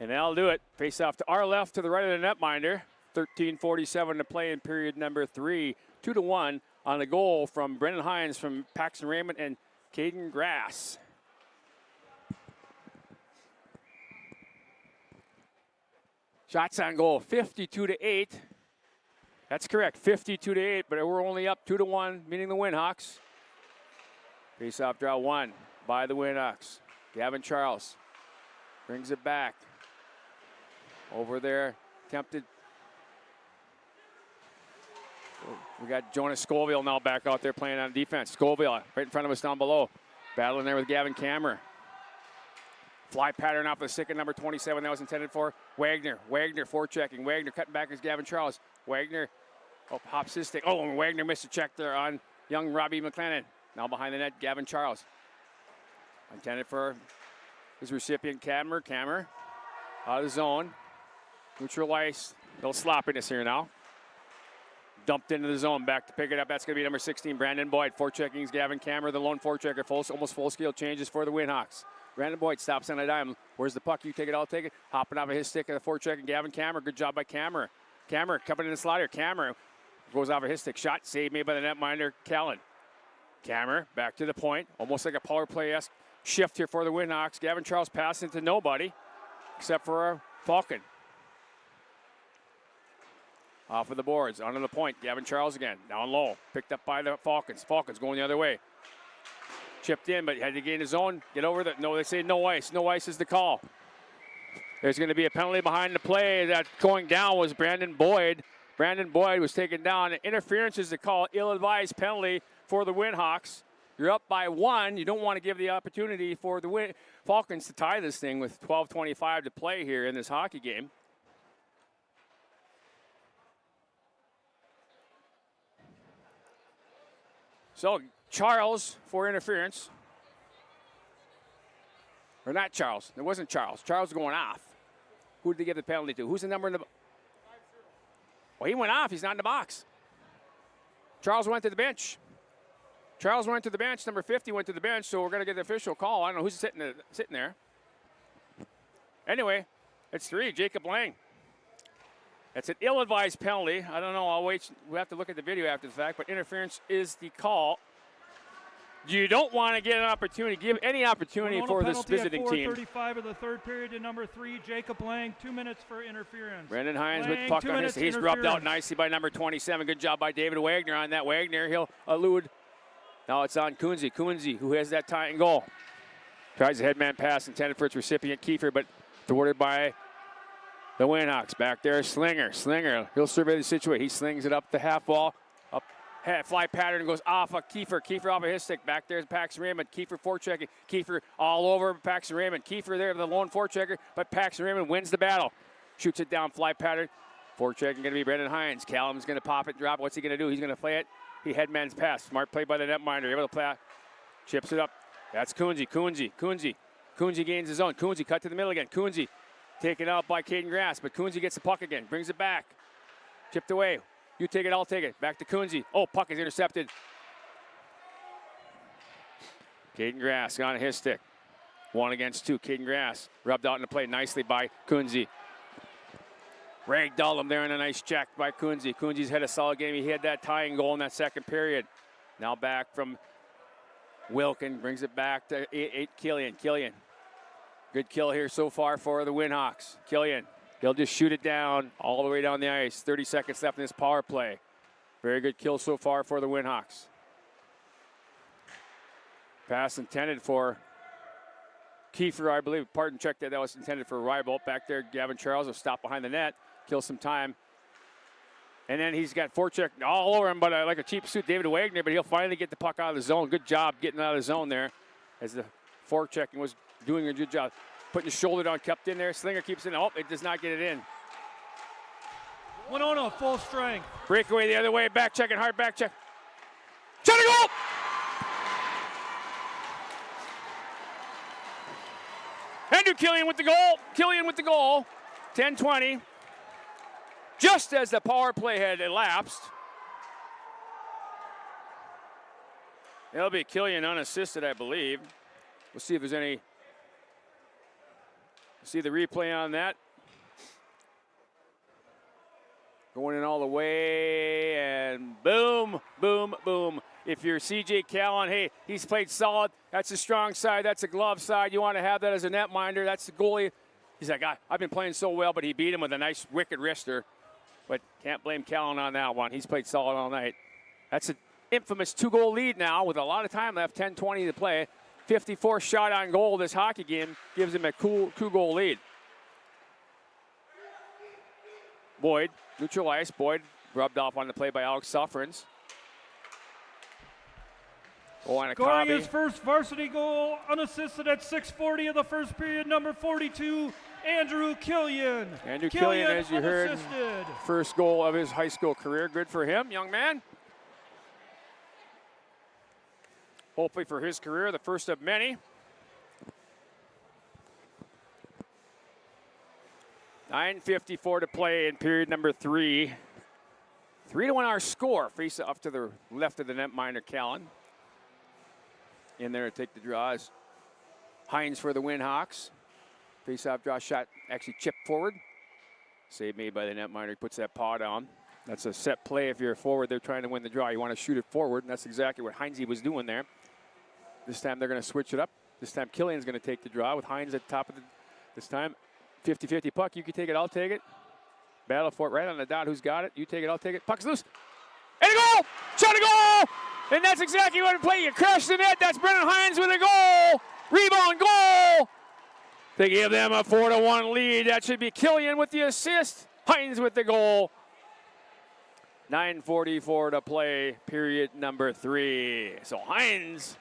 And that'll do it. Face off to our left, to the right of the netminder. 13:47 to play in period number 3. 2-1 on the goal from Brendan Hines from Paxton Raymond and Caden Grass. Shots on goal, 52-8. That's correct, 52-8, but we're only up 2-1, meaning the Winhawks. Face off draw 1 by the Winhawks. Gavin Charles brings it back. Over there, tempted. We got Jonas Scoville now back out there playing on defense. Scoville right in front of us down below. Battling there with Gavin Kammer. Fly pattern off the stick of number 27. That was intended for Wagner. Wagner forechecking. Wagner cutting back as Gavin Charles. Wagner hops his stick. Oh, and Wagner missed a check there on young Robbie McLennan. Now behind the net, Gavin Charles. Intended for his recipient, Kammer. Kammer out of the zone. Neutral ice. Little sloppiness here now. Dumped into the zone. Back to pick it up. That's going to be number 16, Brandon Boyd. Forechecking is Gavin Kammer, the lone forechecker. Almost full-scale changes for the Winhawks. Brandon Boyd stops on a dime. Where's the puck? You take it, I'll take it. Hopping off of his stick at the forechecking. Gavin Kammer. Good job by Kammer. Kammer coming in the slider. Kammer goes off of his stick. Shot save made by the netminder, Callan. Kammer back to the point. Almost like a power play-esque shift here for the Winhawks. Gavin Charles passing to nobody except for a Falcon. Off of the boards, onto the point. Gavin Charles again, down low. Picked up by the Falcons. Falcons going the other way. Chipped in, but had to gain his own. Get over that. No, they say no ice. No ice is the call. There's going to be a penalty behind the play. That going down was Brandon Boyd. Brandon Boyd was taken down. Interference is the call. Ill-advised penalty for the Winhawks. You're up by 1. You don't want to give the opportunity for the Falcons to tie this thing with 12:25 to play here in this hockey game. So Charles for interference. Or not Charles. It wasn't Charles. Charles going off. Who did they give the penalty to? Who's the number in the... Well, he went off. He's not in the box. Charles went to the bench. Charles went to the bench. Number 50 went to the bench, so we're going to get the official call. I don't know who's sitting there. Anyway, it's 3. Jacob Lang. That's an ill-advised penalty. I don't know. I'll wait. We have to look at the video after the fact, but interference is the call. You don't want to get an opportunity, give any opportunity for this visiting team. 4:35 of the third period to number 3, Jacob Lang, 2 minutes for interference. Brendan Hines Lang, with puck 2 on minutes his. He's rubbed out nicely by number 27. Good job by David Wagner on that. Wagner, he'll elude. Now it's on Kunze. Kunze, who has that tying goal. Tries a headman pass intended for its recipient, Kiefer, but thwarted by the Winhawks. Back there, Slinger. He'll survey the situation. He slings it up the half wall. Up. Fly pattern goes off of Kiefer. Kiefer off of his stick. Back there's Paxton Raymond. Kiefer forechecking. Kiefer all over Paxton Raymond. Kiefer there, the lone forechecker, but Paxton Raymond wins the battle. Shoots it down, fly pattern. Forechecking going to be Brendan Hines. Callum's going to pop it, drop. What's he going to do? He's going to play it. He headman's pass. Smart play by the netminder. Able to play. Chips it up. That's Kunze. Kunze gains his own. Kunze cut to the middle again. Kunze taken out by Caden Grass, but Kunze gets the puck again. Brings it back. Chipped away. You take it, I'll take it. Back to Kunze. Oh, puck is intercepted. Caden Grass on his stick. 1 against 2. Caden Grass rubbed out in the play nicely by Kunze. Ragdolled him there in a nice check by Kunze. Kunze's had a solid game. He had that tying goal in that second period. Now back from Wilkin. Brings it back to 8 Killian. Killian. Good kill here so far for the Winhawks. Killian. He'll just shoot it down all the way down the ice. 30 seconds left in this power play. Very good kill so far for the Winhawks. Pass intended for Kiefer, I believe. Pardon, check that. That was intended for Faribault. Back there, Gavin Charles will stop behind the net, kill some time. And then he's got forecheck all over him, but like a cheap suit, David Wagner, but he'll finally get the puck out of the zone. Good job getting out of the zone there as the forechecking was doing a good job. Putting his shoulder down, kept in there. Slinger keeps it in. Oh, it does not get it in. Winona, full strength. Breakaway the other way. Back checking hard. Back check. Shot a goal! Andrew Killian with the goal. Killian with the goal. 10-20. Just as the power play had elapsed. It'll be Killian unassisted, I believe. We'll see if there's any. See the replay on that. Going in all the way, and boom, boom, boom. If you're CJ Callan, hey, he's played solid. That's a strong side. That's a glove side. You want to have that as a netminder. That's the goalie. He's like, I've been playing so well, but he beat him with a nice wicked wrister. But can't blame Callan on that one. He's played solid all night. That's an infamous 2-goal lead now with a lot of time left, 10-20 to play. 54 shot on goal this hockey game gives him a cool 2-goal lead. Boyd, neutral ice. Boyd rubbed off on the play by Alex Suffrens. Scoring his first varsity goal unassisted at 6:40 of the first period, number 42, Andrew Killian. Andrew Killian, as you heard, first goal of his high school career. Good for him, young man. Hopefully for his career, the first of many. $9:54 to play in period number 3. 3-1 our score. Face up to the left of the netminder, Callan. In there to take the draws. Hines for the Winhawks. Face-off draw shot actually chipped forward. Save made by the netminder. He puts that paw down. That's a set play if you're a forward. They're trying to win the draw. You want to shoot it forward, and that's exactly what Heinze was doing there. This time they're going to switch it up. This time Killian's going to take the draw with Hines at the top of the, this time. 50-50 puck. You can take it, I'll take it. Battle for it right on the dot. Who's got it? You take it, I'll take it. Puck's loose. And a goal! Shot a goal! And that's exactly what it played. You crashed the net. That's Brendan Hines with a goal. Rebound goal. They give them a 4-1 lead. That should be Killian with the assist. Hines with the goal. 9:44 to play, period number 3. So Hines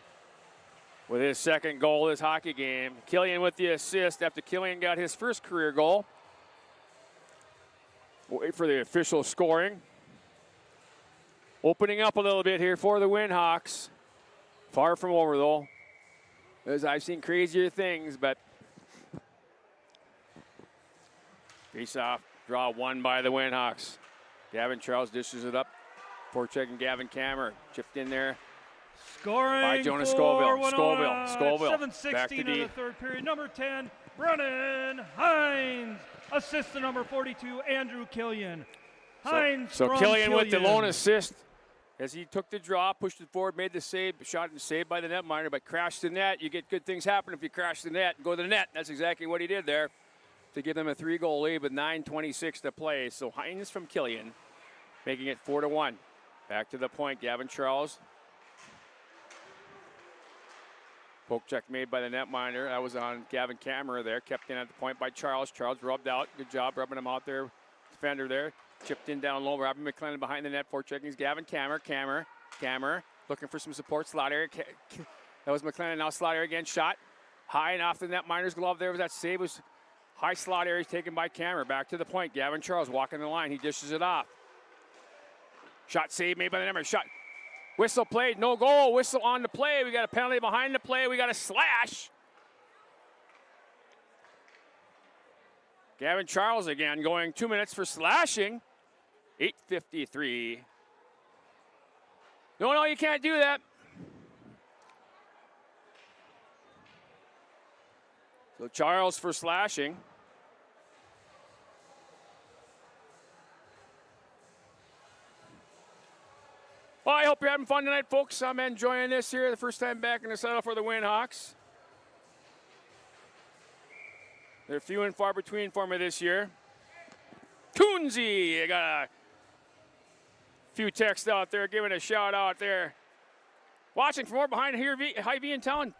with his second goal this hockey game. Killian with the assist after Killian got his first career goal. We'll wait for the official scoring. Opening up a little bit here for the Winhawks. Far from over, though. As I've seen crazier things, but face-off, draw won by the Winhawks. Gavin Charles dishes it up. Forechecking Gavin Kammer. Chipped in there. Scoring by Jonas for Scoville. Scoville. 7:16 Back to of D. the third period. Number 10, Brennan Hines. Assist to number 42, Andrew Killian. Hines So from Killian with the Killian. lone assist as he took the draw, pushed it forward, made the save, shot and saved by the netminder, but crashed the net. You get good things happen if you crash the net and go to the net. That's exactly what he did there to give them a 3-goal lead with 9:26 to play. So Hines from Killian making it 4-1. Back to the point, Gavin Charles. Poke check made by the netminder. That was on Gavin Kammer there. Kept in at the point by Charles. Charles rubbed out. Good job rubbing him out there. Defender there. Chipped in down low. Robin McLennan behind the net. Forechecking is Gavin Kammer. Kammer looking for some support. Slot area. That was McLennan. Now slot area again. Shot high and off the netminder's glove there. Was that save? Was high slot area taken by Kammer. Back to the point. Gavin Charles walking the line. He dishes it off. Shot save made by the netminder. Shot. Whistle played, no goal. Whistle on the play. We got a penalty behind the play. We got a slash. Gavin Charles again going 2 minutes for slashing. 8:53. No, you can't do that. So Charles for slashing. Well, I hope you're having fun tonight, folks. I'm enjoying this here. The first time back in the saddle for the Winhawks. They're few and far between for me this year. Coonsey, I got a few texts out there, giving a shout out there. Watching from more behind here, Hy-Vee in town.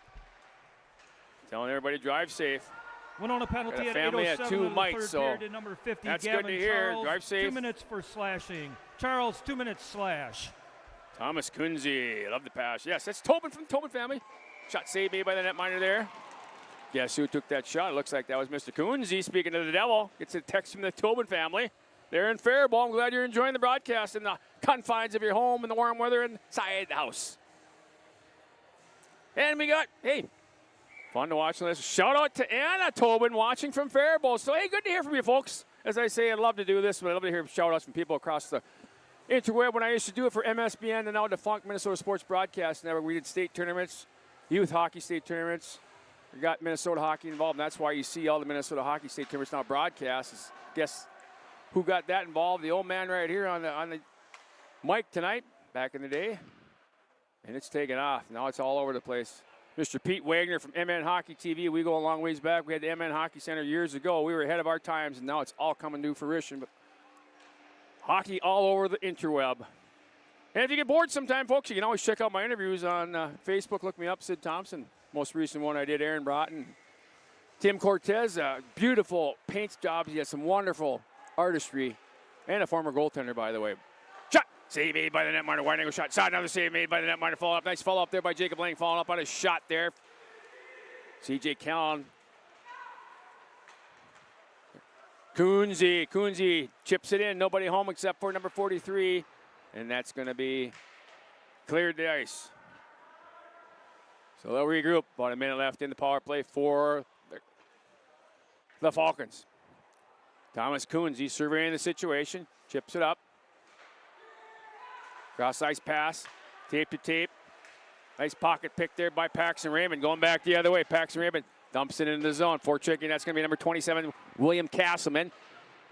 Telling everybody to drive safe. Winona penalty Got a at family at 8:07 two of the mics, third so period to number 50, that's Gavin good to hear. Charles. Drive safe. 2 minutes for slashing. Charles, 2 minutes slash. Thomas Coonsey, love the pass. Yes, that's Tobin from the Tobin family. Shot saved made by the netminder there. Guess who took that shot? It looks like that was Mr. Coonsey. Speaking of the devil, gets a text from the Tobin family. They're in Faribault. I'm glad you're enjoying the broadcast in the confines of your home in the warm weather inside the house. And we got, hey, fun to watch this. Shout out to Anna Tobin watching from Faribault. So, hey, good to hear from you, folks. As I say, I'd love to do this, but I'd love to hear shout outs from people across the interweb when I used to do it for MSBN and now defunct Minnesota Sports Broadcast Network. We did state tournaments, youth hockey state tournaments. We got Minnesota hockey involved, and that's why you see all the Minnesota hockey state tournaments now broadcast. Guess who got that involved? The old man right here on the mic tonight, back in the day. And it's taken off. Now it's all over the place. Mr. Pete Wagner from MN Hockey TV. We go a long ways back. We had the MN Hockey Center years ago. We were ahead of our times, and now it's all coming to fruition. But hockey all over the interweb. And if you get bored sometime, folks, you can always check out my interviews on Facebook. Look me up, Sid Thompson. Most recent one I did, Aaron Broughton. Tim Cortez, beautiful paint jobs. He has some wonderful artistry. And a former goaltender, by the way. Shot! Save made by the netminder. Wide angle shot. Another save made by the netminder. Follow up. Nice follow up there by Jacob Lang. Following up on his shot there. C.J. Callan. Coonsey chips it in. Nobody home except for number 43. And that's going to be cleared the ice. So they'll regroup. About a minute left in the power play for the Falcons. Thomas Coonsey surveying the situation. Chips it up. Cross ice pass. Tape to tape. Nice pocket pick there by Paxton Raymond. Going back the other way. Paxton Raymond dumps it into the zone. Forechecking. That's going to be number 27, William Castleman.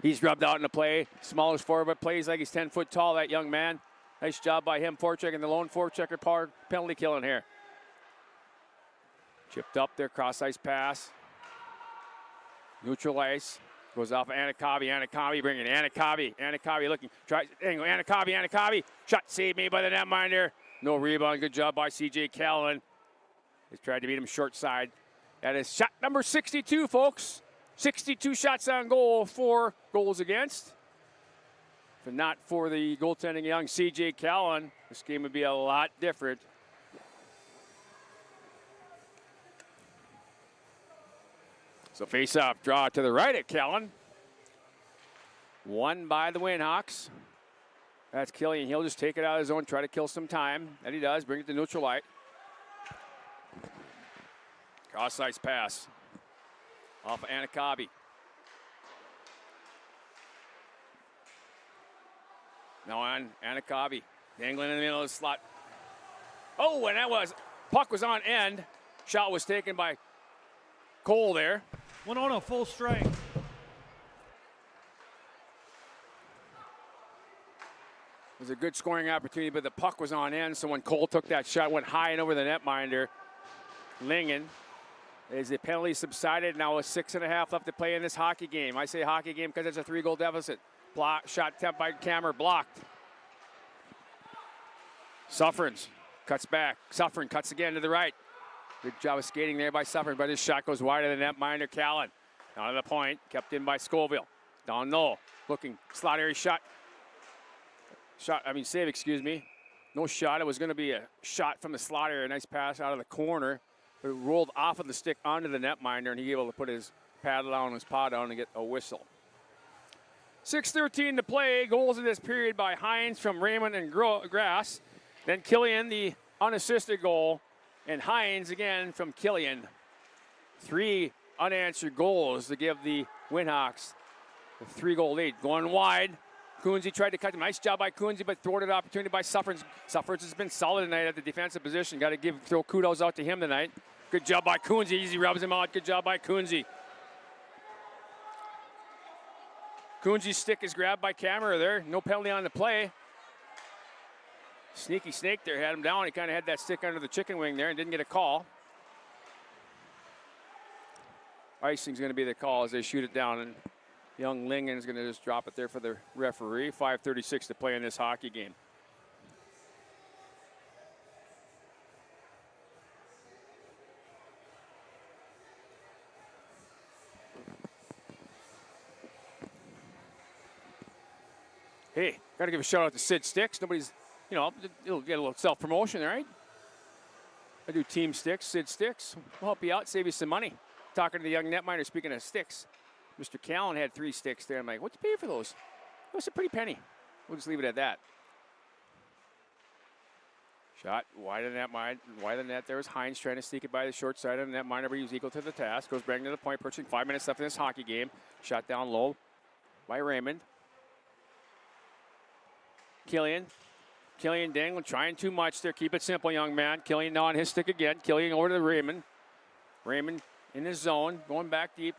He's rubbed out in the play. Smallest forward, but plays like he's 10 foot tall, that young man. Nice job by him. Forechecking, the lone forechecker power penalty killing here. Chipped up there, cross ice pass. Neutral ice. Goes off of Anakabi. Anakabi bringing Anakabi. Anakabi looking. Tries angle. Anakabi. Shot saved made by the netminder. No rebound. Good job by C.J. Callan. He's tried to beat him short side. That is shot number 62, folks. 62 shots on goal, 4 goals against. If not for the goaltending young C.J. Callan, this game would be a lot different. So face-off draw to the right at Callan. Won by the Winhawks. That's Killian. He'll just take it out of his zone, try to kill some time. That he does. Bring it to neutral light. Cross-ice pass. Off of Anakabi. Now on Anakabi. Dangling in the middle of the slot. Oh, and that was, puck was on end. Shot was taken by Cole there. Winona full strength. It was a good scoring opportunity, but the puck was on end. So when Cole took that shot, went high and over the netminder. Lingen, as the penalty subsided, now a 6.5 left to play in this hockey game. I say hockey game because it's a 3-goal deficit. Shot attempt by Kammer, blocked. Suffrens cuts back. Suffren cuts again to the right. Good job of skating there by Suffren, but his shot goes wide of the netminder. Callan down to the point, kept in by Scoville. Down low, looking, slot area shot. Save, excuse me. No shot, it was going to be a shot from the slot area. Nice pass out of the corner. It rolled off of the stick onto the netminder, and he was able to put his paddle down, his paw down, and get a whistle. 6:13 to play. Goals in this period by Hines from Raymond and Grass. Then Killian, the unassisted goal, and Hines again from Killian. 3 unanswered goals to give the Winhawks a 3-goal lead. Going wide. Kunze tried to cut him. Nice job by Kunze, but thwarted opportunity by Suffrens. Suffrens has been solid tonight at the defensive position. Got to throw kudos out to him tonight. Good job by Kunze. Easy rubs him out. Good job by Kunze. Kunze's stick is grabbed by Kammerer there. No penalty on the play. Sneaky snake there, had him down. He kind of had that stick under the chicken wing there and didn't get a call. Icing's going to be the call as they shoot it down, and young Lingen's going to just drop it there for the referee. 5:36 to play in this hockey game. Hey, got to give a shout out to Sid Sticks. Nobody's, it'll get a little self-promotion, all right? I do Team Sticks, Sid Sticks. We'll help you out, save you some money. Talking to the young netminder, speaking of sticks. Mr. Callan had 3 sticks there. I'm like, what'd you pay for those? It was a pretty penny. We'll just leave it at that. Shot wide of the net. There was Hines trying to sneak it by the short side of the netminder, but he was equal to the task. Goes back to the point, pushing 5 minutes left in this hockey game. Shot down low by Raymond. Killian dangling, trying too much there. Keep it simple, young man. Killian now on his stick again. Killian over to Raymond. Raymond in his zone, going back deep.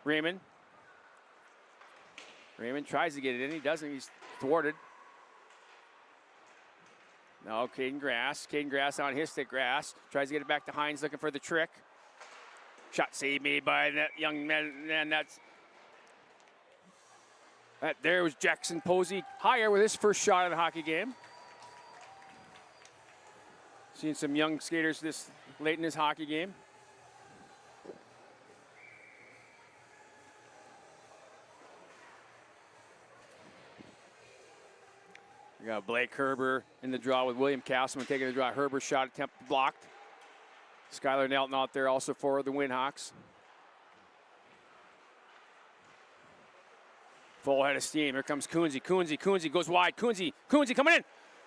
Raymond. Raymond tries to get it in. He doesn't. He's thwarted. Now Caden Grass. Caden Grass on his stick. Grass tries to get it back to Hines, looking for the trick. Shot save made by that young man. And there was Jackson Posey higher with his first shot of the hockey game. Seeing some young skaters this late in this hockey game. We got Blake Herber in the draw with William Castleman taking the draw. Herber's shot attempt blocked. Skylar Nelton out there also for the Winhawks. Full head of steam. Here comes Kunze. Kunze goes wide. Kunze coming in.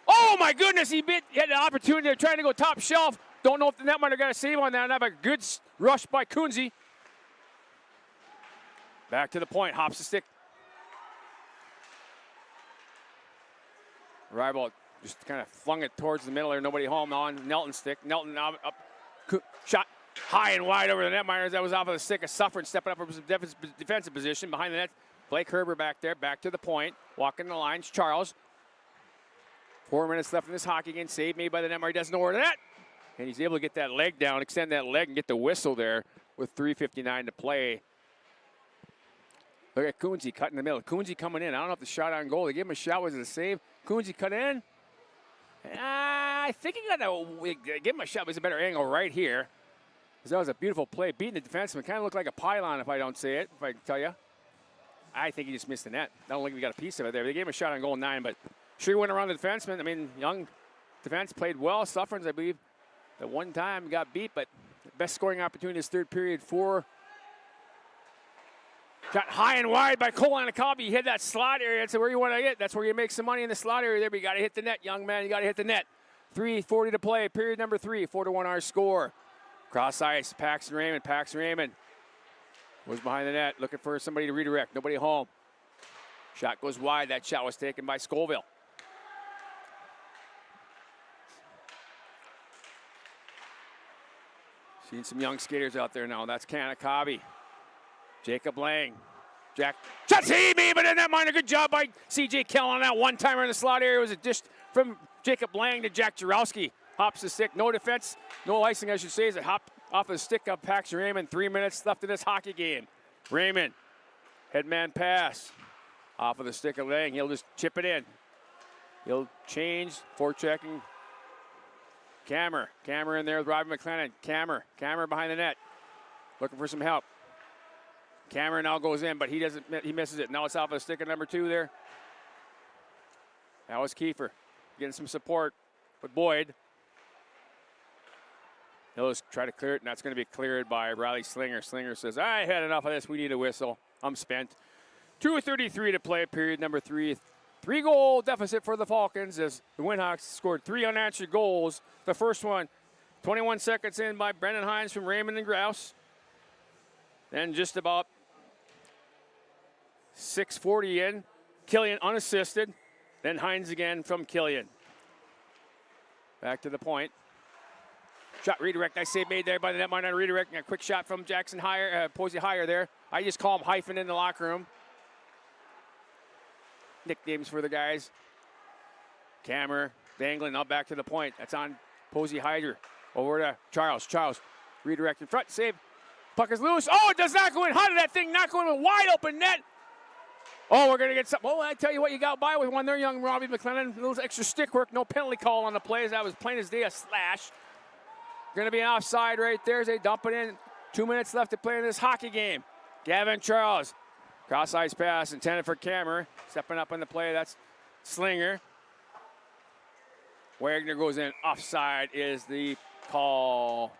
Oh my goodness, he had the opportunity. They're trying to go top shelf. Don't know if the netminder got a save on that. And have a good rush by Kunze. Back to the point. Hops the stick. Faribault just kind of flung it towards the middle there. Nobody home now on Nelton's stick. Nelton now up. Shot high and wide over the netminder. That was off of the stick of Suffern, stepping up from his defensive position behind the net. Blake Herber back there, back to the point, walking the lines. Charles. 4 minutes left in this hockey game. Save made by the netminder. He doesn't know where that. And he's able to get that leg down, extend that leg, and get the whistle there with 3:59 to play. Look at Kunze cut in the middle. Kunze coming in. I don't know if the shot on goal. They gave him a shot. Was it a save? Kunze cut in. I think he got to give him a shot. It was a better angle right here. That was a beautiful play. Beating the defenseman. Kind of looked like a pylon if I don't say it, if I can tell you. I think he just missed the net. I don't think we got a piece of it there. They gave him a shot on goal 9, but sure went around the defenseman. I mean, young defense played well. Sufferings, I believe, at one time got beat, but best scoring opportunity this third period for. Got high and wide by Cole Anacobby. He hit that slot area. That's where you want to get. That's where you make some money in the slot area there, but you got to hit the net, young man. You got to hit the net. 3:40 to play. Period number 3. 4-1 our score. Cross ice. Paxton Raymond. Paxton Raymond was behind the net, looking for somebody to redirect. Nobody home. Shot goes wide. That shot was taken by Scoville. Seeing some young skaters out there now. That's Kanakabe. Jacob Lang. Jack. Shot saved me, but in that minor, good job by CJ Kell on that one-timer in the slot area. It was a dish from Jacob Lang to Jack Jarowski. Hops the stick. No defense. No icing, I should say, as it hopped off the stick of Paxton Raymond. 3 minutes left in this hockey game. Raymond. Headman pass. Off of the stick of Lang. He'll just chip it in. He'll change. Forechecking. Kammer in there with Robin McLennan. Kammer behind the net. Looking for some help. Kammer now goes in, but he misses it. Now it's off of the stick of number 2 there. That was Kiefer. Getting some support with Boyd. He'll just try to clear it, and that's going to be cleared by Riley Slinger. Slinger says, I had enough of this. We need a whistle. I'm spent. 2:33 to play, period number 3. 3-goal deficit for the Falcons as the Winhawks scored 3 unanswered goals. The first one, 21 seconds in by Brendan Hines from Raymond and Grouse. Then just about 6:40 in, Killian unassisted. Then Hines again from Killian. Back to the point. Shot redirect. Nice save made there by the netminder. Redirect. A quick shot from Jackson Posey Higher there. I just call him Hyphen in the locker room. Nicknames for the guys. Kammer dangling now back to the point. That's on Posey Hyder. Over to Charles. Charles redirect in front. Save. Puck is loose. Oh, it does not go in. How did that thing not go in? A wide open net. Oh, we're going to get something. Oh, I tell you what, you got by with one there, young Robbie McLennan. A little extra stick work. No penalty call on the plays. That was plain as day, a slash. Going to be an offside right there as they dump it in. 2 minutes left to play in this hockey game. Gavin Charles. Cross ice pass intended for Kammer. Stepping up in the play. That's Slinger. Wagner goes in. Offside is the call.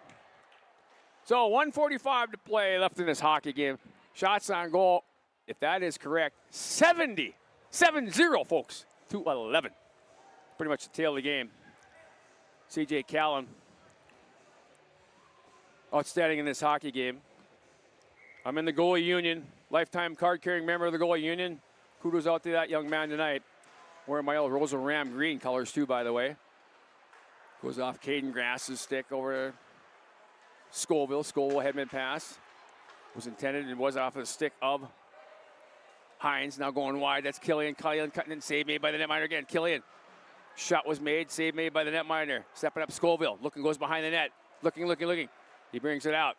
So 1:45 to play left in this hockey game. Shots on goal, if that is correct, 7-0, folks, to 11. Pretty much the tail of the game. CJ Callan, outstanding in this hockey game. I'm in the goalie union, lifetime card-carrying member of the goalie union. Kudos out to that young man tonight. Wearing my old Rosa Ram green colors too, by the way. Goes off Caden Grass's stick over to Scoville. Scoville headman pass. Was intended and was off of the stick of Hines. Now going wide. That's Killian. Killian cutting in. Save made by the netminder again. Killian. Shot was made. Save made by the netminder. Stepping up Scoville. Looking, goes behind the net. Looking. He brings it out.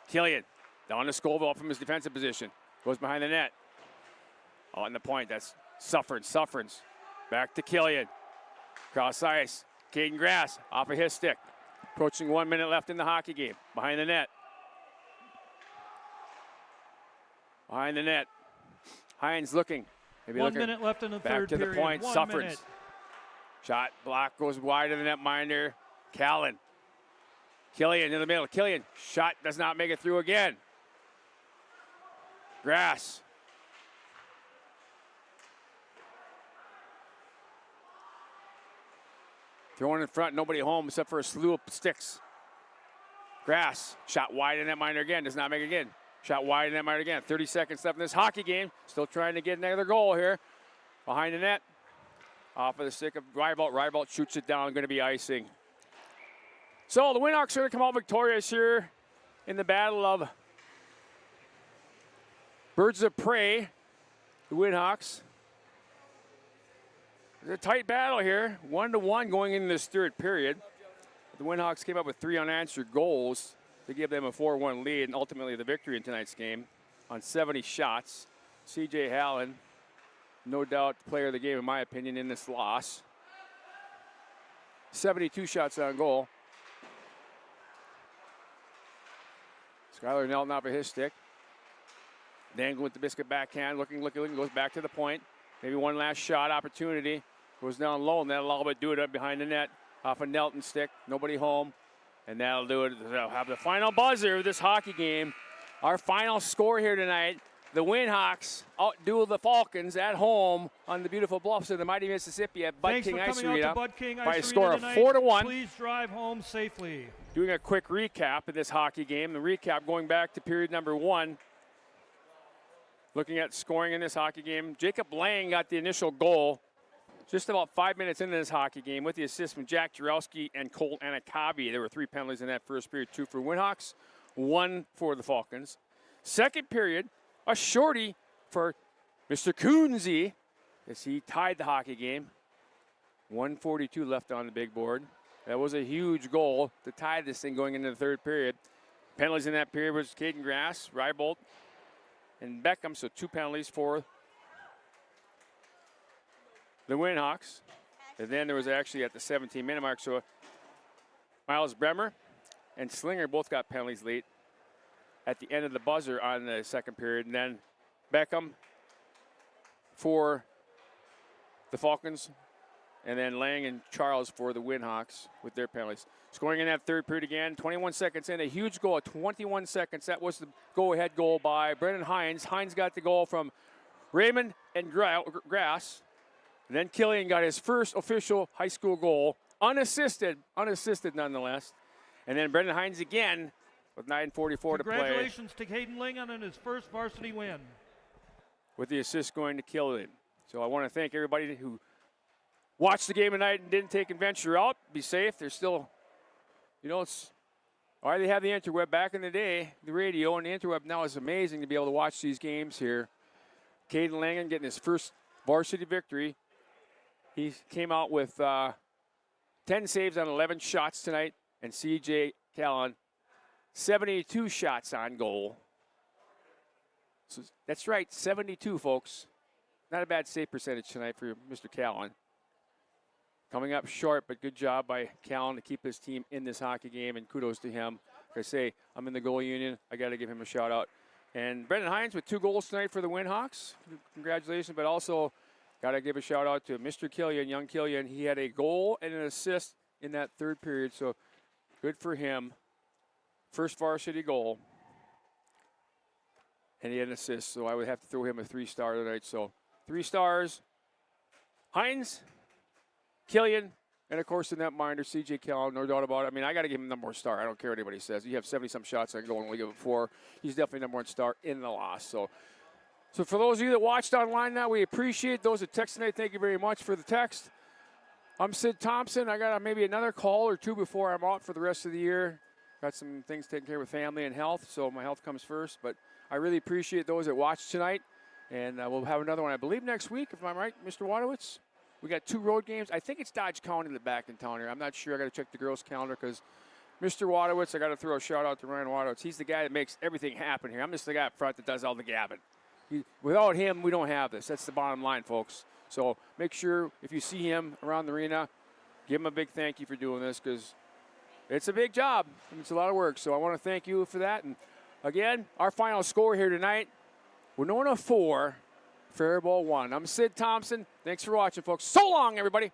Killian. Down to Scoville from his defensive position. Goes behind the net. On the point. That's Sufferins. Back to Killian. Cross ice. Caden Grass off of his stick. Approaching 1 minute left in the hockey game. Behind the net. Behind the net. Hines looking. Maybe 1 minute left in the third period. Back to the point. Sufferins. Shot block goes wide of the netminder. Callan. Killian in the middle. Killian. Shot does not make it through again. Grass. Throwing in front, nobody home except for a slew of sticks. Grass, shot wide in that minor again, does not make it again. Shot wide in that minor again. 30 seconds left in this hockey game. Still trying to get another goal here. Behind the net. Off of the stick of Faribault. Faribault shoots it down, going to be icing. So the Winhawks are going to come out victorious here in the battle of Birds of Prey. The Winhawks. It's a tight battle here, 1-1 going into this third period. The Winhawks came up with 3 unanswered goals to give them a 4-1 lead and ultimately the victory in tonight's game on 70 shots. CJ Hallen, no doubt player of the game in my opinion in this loss. 72 shots on goal. Skylar Nelton off of his stick. Dangling with the biscuit backhand, looking, goes back to the point. Maybe one last shot opportunity. Goes down low, and that'll all but do it up behind the net. Off of Nelton's stick, nobody home. And that'll do it. That'll have the final buzzer of this hockey game. Our final score here tonight. The Winhawks outduel the Falcons at home on the beautiful bluffs of the mighty Mississippi at Bud Thanks King for Ice coming Arena out to Bud King by a Ice score Arena of tonight. 4-1. Please drive home safely. Doing a quick recap of this hockey game. The recap going back to period number 1. Looking at scoring in this hockey game. Jacob Lang got the initial goal just about 5 minutes into this hockey game with the assist from Jack Jarowski and Cole Anakabi. There were 3 penalties in that first period, 2 for Winhawks, 1 for the Falcons. Second period, a shorty for Mr. Coonsey as he tied the hockey game. 1:42 left on the big board. That was a huge goal to tie this thing going into the third period. Penalties in that period was Caden Grass, Faribault, and Beckham, so 2 penalties for the Winhawks. And then there was actually at the 17-minute mark, so Miles Bremer and Slinger both got penalties late at the end of the buzzer on the second period. And then Beckham for the Falcons, and then Lang and Charles for the Winhawks with their penalties. Scoring in that third period again, 21 seconds in, a huge goal at 21 seconds. That was the go-ahead goal by Brendan Hines. Hines got the goal from Raymond and Grass. And then Killian got his first official high school goal, unassisted nonetheless. And then Brendan Hines again with 9:44 to play. Congratulations to Caden Lingon on his first varsity win. With the assist going to Killian. So I want to thank everybody who watched the game tonight and didn't take and venture out. Be safe. There's still, it's why they have the interweb. Back in the day, the radio and the interweb now is amazing to be able to watch these games here. Caden Langan getting his first varsity victory. He came out with 10 saves on 11 shots tonight, and C.J. Callan, 72 shots on goal. So that's right, 72, folks. Not a bad save percentage tonight for Mr. Callan. Coming up short, but good job by Callan to keep his team in this hockey game, and kudos to him. Like I say, I'm in the goal union. I got to give him a shout out. And Brendan Hines with 2 goals tonight for the Winhawks. Congratulations, but also got to give a shout out to Mr. Killian, young Killian. He had a goal and an assist in that third period, so good for him. First varsity goal. And he had an assist, so I would have to throw him a 3-star tonight. So 3 stars. Hines, Killian, and of course the netminder, C.J. Callan, no doubt about it. I mean, I got to give him number 1 star. I don't care what anybody says. You have 70-some shots on goal and only give it 4. He's definitely number 1 star in the loss. So for those of you that watched online now, we appreciate those that text tonight. Thank you very much for the text. I'm Sid Thompson. I got maybe another call or 2 before I'm out for the rest of the year. Got some things taken care of with family and health, so my health comes first. But I really appreciate those that watched tonight. And we'll have another one, I believe, next week, if I'm right, Mr. Wadowitz. We got 2 road games. I think it's Dodge County that's back in town here. I'm not sure. I got to check the girls' calendar because Mr. Wadowitz, I got to throw a shout out to Ryan Wadowitz. He's the guy that makes everything happen here. I'm just the guy up front that does all the gabbing. Without him, we don't have this. That's the bottom line, folks. So make sure if you see him around the arena, give him a big thank you for doing this because it's a big job. It's a lot of work. So I want to thank you for that. And again, our final score here tonight, Winona 4, Faribault 1. I'm Sid Thompson. Thanks for watching, folks. So long, everybody.